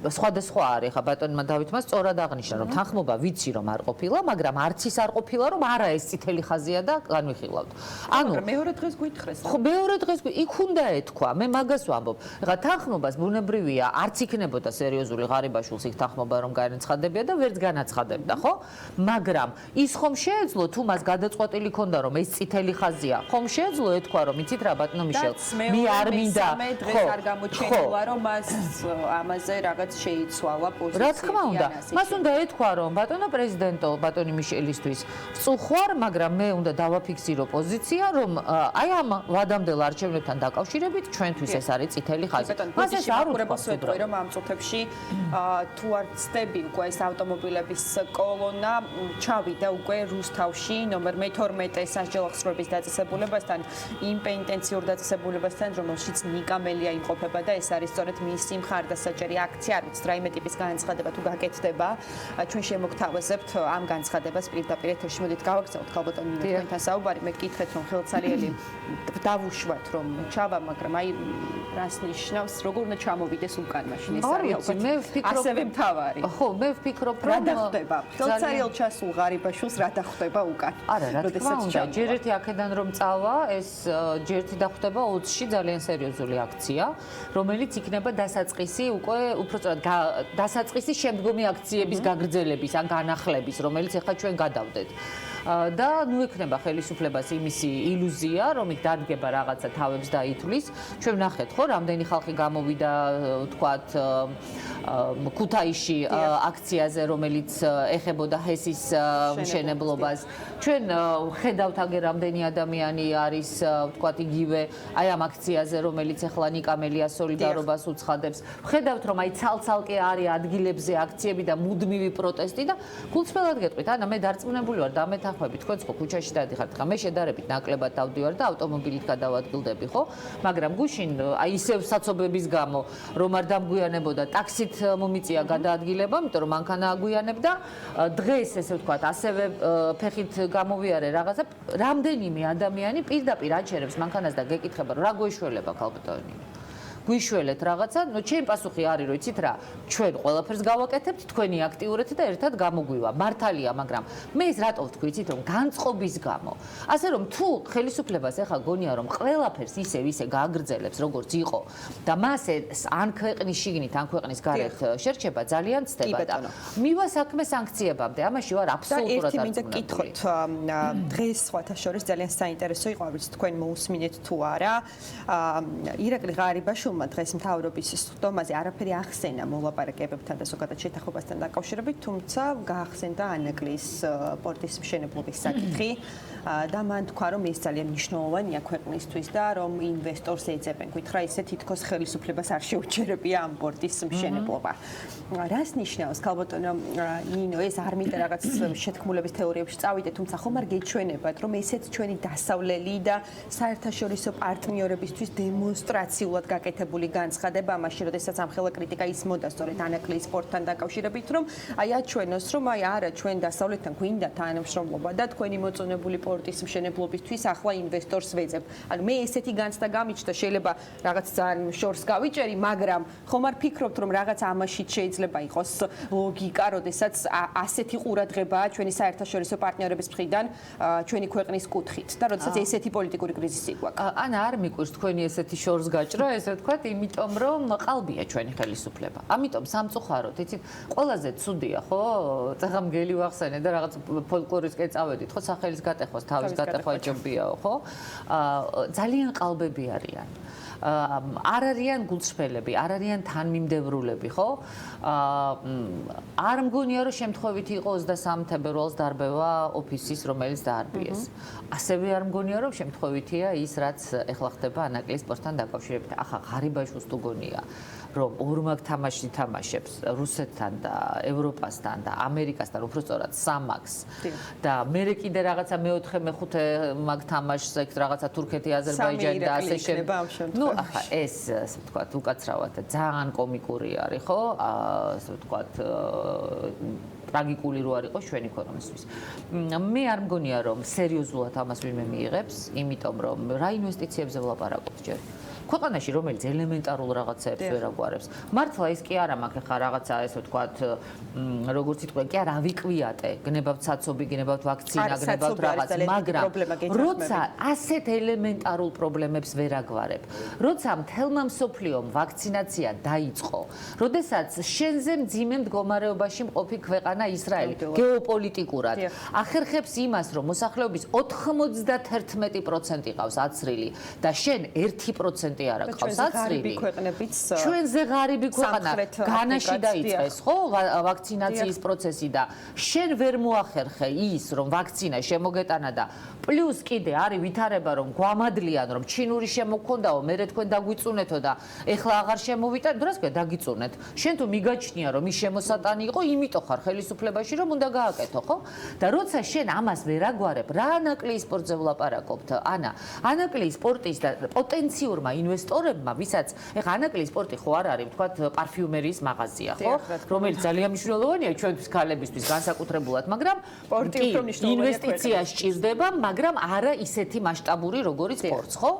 სხვადასხვა არის ხა ბატონმა დავითმა სწორად აღნიშნა რომ თანხმობა ვიცი რომ არ ყოფილა, მაგრამ არც ის არ ყოფილა, რომ არა ეს წითელი ხაზია და განვიხილავთ. ანუ მეორე დღეს გვითხრეს. ხო, მეორე დღეს იქ უნდა ეთქვა, მე მაგას ვამბობ. ეხლა თანხმობას ბუნებრივია, არც იქნებოდა სერიოზული ღარიბაშვილს იქ თანხმობა რომ განაცხადებია და ვერც განაცხადებდა, ხო? მაგრამ ის ხომ შეეძლო თუ მას გადაწყვეტილი ქონდა რომ ეს წითელი ხაზია, ხომ შეეძლო ეთქვა რომ იცით რა ბატონო მიშელ, მე არ მინდა დღეს არ გამოჩენილა რომ მას ამაზე რაღაც შეიცვალა პოზიცია. რა თქმა უნდა, მას უნდა ეთქვა რომ ბატონო პრეზიდენტო, ბატონი მიშელისთვის ვწუხვარ, მაგრამ მე უნდა დავაფიქსირო პოზიცია, რომ აი ამ ვადამდელ არჩევნებთან დაკავშირებით ჩვენთვის ეს არის წითელი ხაზი. მას ეს არ უთქვი რომ ამ წუთებში თუ არ ცდები უკვე ეს ავტომობილების კოლონა ჩავიდა უკვე რუსთავში ნომერ მე-12 სასჯელახსრობის დაწესებულებასთან, იმ პენიტენციურ დაწესებულებასთან, რომელშიც ნიკა მელია იმყოფება და ეს არის სწორედ მისი მხარდასაჭერი აქცია, არ ვიცი რა იმე ტიპის განცხადება თუ გაკეთდება. ჩვენ შემოგთავაზებთ ამ განცხადებას პირდაპირ ეთერში. მოდით გავაგზავნოთ ქალბატონი თქვენთან საუბარი. მე გკითხეთ რომ ხელცარიელი დავუშვათ რომ ჩავა, მაგრამ აი რას ნიშნავს, როგორ უნდა ჩამოვიდეს უკან მაშინ ეს არის ასევე მთავარი. ხო, მე ვფიქრობ რომ რა დახტება? ხელცარიელ ჩასულ ღარიბაშვილს რა დახტება უკან? არა, რა თქმა უნდა, ჯერ ერთი აქედან რომ წავა, ეს ჯერ ერთი დახტება 20-ში ძალიან სერიოზული აქცია, რომელიც იქნება დასაწყისი უკვე უბრალოდ დასაწყისი შემდგომი აქციების გაგრძელების ან განახლების, რომელიც ახლა ჩვენ გადავდეთ. და ნუ ექნება ხელისუფლებას იმისი ილუზია, რომ იქ დადგება რაღაცა თავებს დაითვლის. ჩვენ ვნახეთ ხო, რამდენი ხალხი გამოვიდა, თქვათ, ქუთაისში აქციაზე, რომელიც ეხებოდა ჰესის მშენებლობას. ჩვენ ხედავთ აგერ რამდენი ადამიანი არის, თქვათ, იგივე აი ამ აქციაზე, რომელიც ახლა ნიკა მელიას სოლიდარობას უცხადებს. ხედავთ, რომ აი ცალ-ცალკე არის ადგილებზე აქციები და მუდმივი პროტესტი და გულწრფელად გეტყვით, ანა მე დარწმუნებული ვარ და მეთანხმებით, თქვენც ხო ქუჩაში დადიხართ, ხა მე შედარებით ნაკლებად დავდივარ და ავტომობილით გადავადგილდები, ხო? მაგრამ გუშინ აი ისევ საცობების გამო რომ არ დამგვიანებოდა ტაქსით მომიწია გადაადგილება, იმიტომ რომ მანქანა აგვიანებდა. დღეს ესე ვთქვათ, ასევე ფეხით გამოვიარე რაღაცა, რამდენიმე ადამიანი პირდაპირ აჩერებს მანქანას და გეკითხება, რა გვეშველება ქალბატონი? გვიშველეთ რაღაცა, ნუ ჩემი პასუხი არის, რომ იცით რა, ჩვენ ყველაფერს გავაკეთებთ, თქვენი აქტიურეთ და ერთად გამოგვივა. მართალია, მაგრამ მე ეს რატო ვთქვი, იცით რომ განწყობის გამო. ასე რომ თუ ხელისუფლებას ახლა გონია რომ ყველაფერს ისე გააგრძელებს, როგორც იყო და მას ან ქვეყნის შიგნით, ან ქვეყნის გარეთ შერჩება ძალიან ცდება და მივა საქმე სანქციებამდე. ამაში ვარ აბსოლუტურად და ერთი მინდა გითხოთ, დღეს სხვათა შორის ძალიან საინტერესო იყო, არ ვიცი თქვენ მოусმინეთ თუ არა. ირაკლი ღარიბაშვილმა დღეს მთავრობის სხდომაზე არაფერი ახსენა მოლაპარაკებებთან და ზოგადად შეთანხმებასთან დაკავშირებით, თუმცა გაახსენდა ანაკლის პორტის მშენებლობის საკითხი და მან თქვა, რომ ეს ძალიან მნიშვნელოვანია ქვეყნისთვის და რომ ინვესტორს ეძებენ. გითხრა ისე თითქოს ხელისუფლებას არ შეუჩერებია ამ პორტის მშენებლობა. რას ნიშნავს ქალბატონო ნინო, ეს არ მინდა რაღაც შეთქმულების თეორიებში წავიდე, თუმცა ხომ არ გეჩვენებათ, რომ ესეც ჩვენი დასავლელი და საერთაშორისო პარტნიორებისთვის დემონსტრაციულად გაკეთებული განცხადება, მაშინ როდესაც ამხელა კრიტიკა ისმოდა სწორედ ანაკლის პორტთან დაკავშირებით, რომ აი აჩვენოს, რომ აი არა, ჩვენ დასავლეთთან გვინდა თანამშრომლობა და თქვენი მოწონებული პორტის მშენებლობისთვის ახლა ინვესტორს ვეძებ. ანუ მე ესეთი განცდა გამიჩნდა, შეიძლება რაღაც ძალიან შორს გავიჭერი, მაგრამ ხომ არ ფიქრობთ, რომ რაღაც ამაშიც შეიძლება იყოს ლოგიკა, როდესაც ასეთი ყურადღებაა ჩვენი საერთაშორისო პარტნიორების მხრიდან ჩვენი ქვეყნის კუთხით და როდესაც ესეთი პოლიტიკური კრიზისი გვაქვს. ანა არ მიკვირს თქვენი ესეთი შორს გაჭრა, ესე ვთქვათ, იმიტომ რომ ყალბია ჩვენი ხელისუფლება. ამიტომ სამწუხაროდ, იცით, ყველაზე ცუდია, ხო? წაღამგელი ვახსენე და რაღაც ფოლკლორისკენ წავედით, ხო, სახელის გატეხოს, თავის გატეხვა ჯობიაო, ხო? ძალიან ყალბები არიან. არ არიან გულწრფელები, არ არიან თანმიმდევრულები, ხო? არ მგონია რომ შემთხვევით იყო 23 თებერვალს დარბევა ოფისის, რომელიც დაარბიეს. ასევე არ მგონია რომ შემთხვევითია ის, რაც ეხლა ხდება ანაკლის პორტთან დაკავშირებით. ახლა ღარიბაშვილს თუ გონია რომ ორმაგ თამაშს ითამაშებს რუსეთთან და ევროპასთან და ამერიკასთან, უბრალოდ სამაგს და მე კიდე რაღაცა მეოთხე მეხუთე მაგ თამაშს ეგ რაღაცა თურქეთი, აზერბაიჯანი და ასე შემდეგ. ნუ ახლა ეს ასე ვთქვათ, უკაცრავად ძალიან კომიკური არის, ხო? ასე ვთქვათ ტრაგიკული რო არ იყოს ჩვენი ქვეყნისთვის. მე არ მგონია რომ სერიოზულად ამას ვინმე მიიღებს, იმიტომ რომ რა ინვესტიციებზე ვლაპარაკობთ ჯერ? ქვეყანაში, რომელიც ელემენტარულ რაღაცებს ვერ აგვარებს. მართლა ის კი არა მაქვს ხა რაღაცა ესე ვთქვათ, როგორც იტყვიან, კი არა ავიკვიატე, გნებავთ საცობი, გნებავთ ვაქცინა, გნებავთ რაღაც, მაგრამ როცა ასეთ ელემენტარულ პრობლემებს ვერ აგვარებ, როცა მთელმა მსოფლიომ ვაქცინაცია დაიწყო, როდესაც შენზე მძიმე მდგომარეობაში მყოფი ქვეყანა ისრაელი გეოპოლიტიკურად ახერხებს იმას, რომ მოსახლეობის 91% ყავს აცრილი და შენ 1% არ აქვს აცრილი. ჩვენზე ღარიბი ქვეყანა განაში დაიწყეს, ხო, ვაქცინაციის პროცესი და შენ ვერ მოახერხე ის, რომ ვაქცინა შემოგეტანა და პლუს კიდე არის ვითარება, რომ გვამადლიან, რომ ჩინური შემოგქონდაო, მერე თქვენ დაგვიწუნეთო და ეხლა აღარ შემოვიტან, რას ქვია დაგიწუნეთ. შენ თუ მიგაჩნია, რომ ის შემოსატანი იყო, იმიტომ ხარ ხელისუფლებაში, რომ უნდა გააკეთო, ხო? და როცა შენ ამას ვერ აგვარებ, რა ანაკლიის სპორტზე ვლაპარაკობთ? ანა, ანაკლიის სპორტის და პოტენციურმა ინვესტორებმა, ვისაც ეხლა ანაკლიის სპორტი ხო არ არის, ვთქვათ, პარფიუმერიის მაღაზია, ხო? რომელიც ძალიან მნიშვნელოვანია ჩვენთვის ქალებისთვის განსაკუთრებულად, მაგრამ ინვესტიცია სჭირდება, მაგრამ არა ისეთი მასშტაბური, როგორც სპორტს, ხო?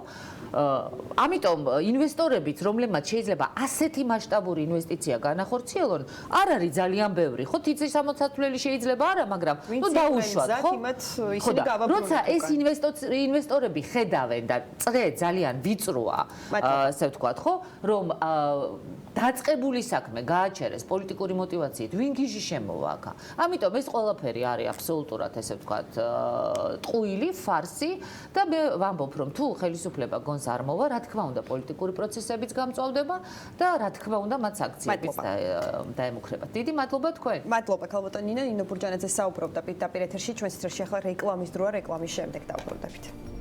ამიტომ ინვესტორებიც, რომლებმაც შეიძლება ასეთი მასშტაბური ინვესტიცია განახორციელონ, არ არის ძალიან ბევრი. ხო, თითის ამოცათვლელი შეიძლება არა, მაგრამ ნუ დაუშვათ, ხო? როცა ეს ინვესტორები ხედავენ და წრე ძალიან ვიწროა, ასე ვთქვათ, ხო, რომ დაწყებული საქმე გააჩერეს პოლიტიკური მოტივაციით, ვინ გიჟი შემოვა აქ. ამიტომ ეს ყველაფერი არის აბსოლუტურად, ესე ვთქვათ, ტყუილი, ფარსი და მე ვამბობ, რომ თუ ხელისუფლება გონს არ მოვა, რა თქმა უნდა, პოლიტიკური პროცესებიც გამწვავდება და რა თქმა უნდა, მათ აქციებიც დაემუქრებათ. დიდი მადლობა თქვენ. მადლობა ქალბატონ ნინო ბურჯანაძე საუბრობდა პირდაპირ ეთერში, ჩვენს ეთერში ახლა რეკლამის დროა, რეკლამის შემდეგ დავბრუნდებით.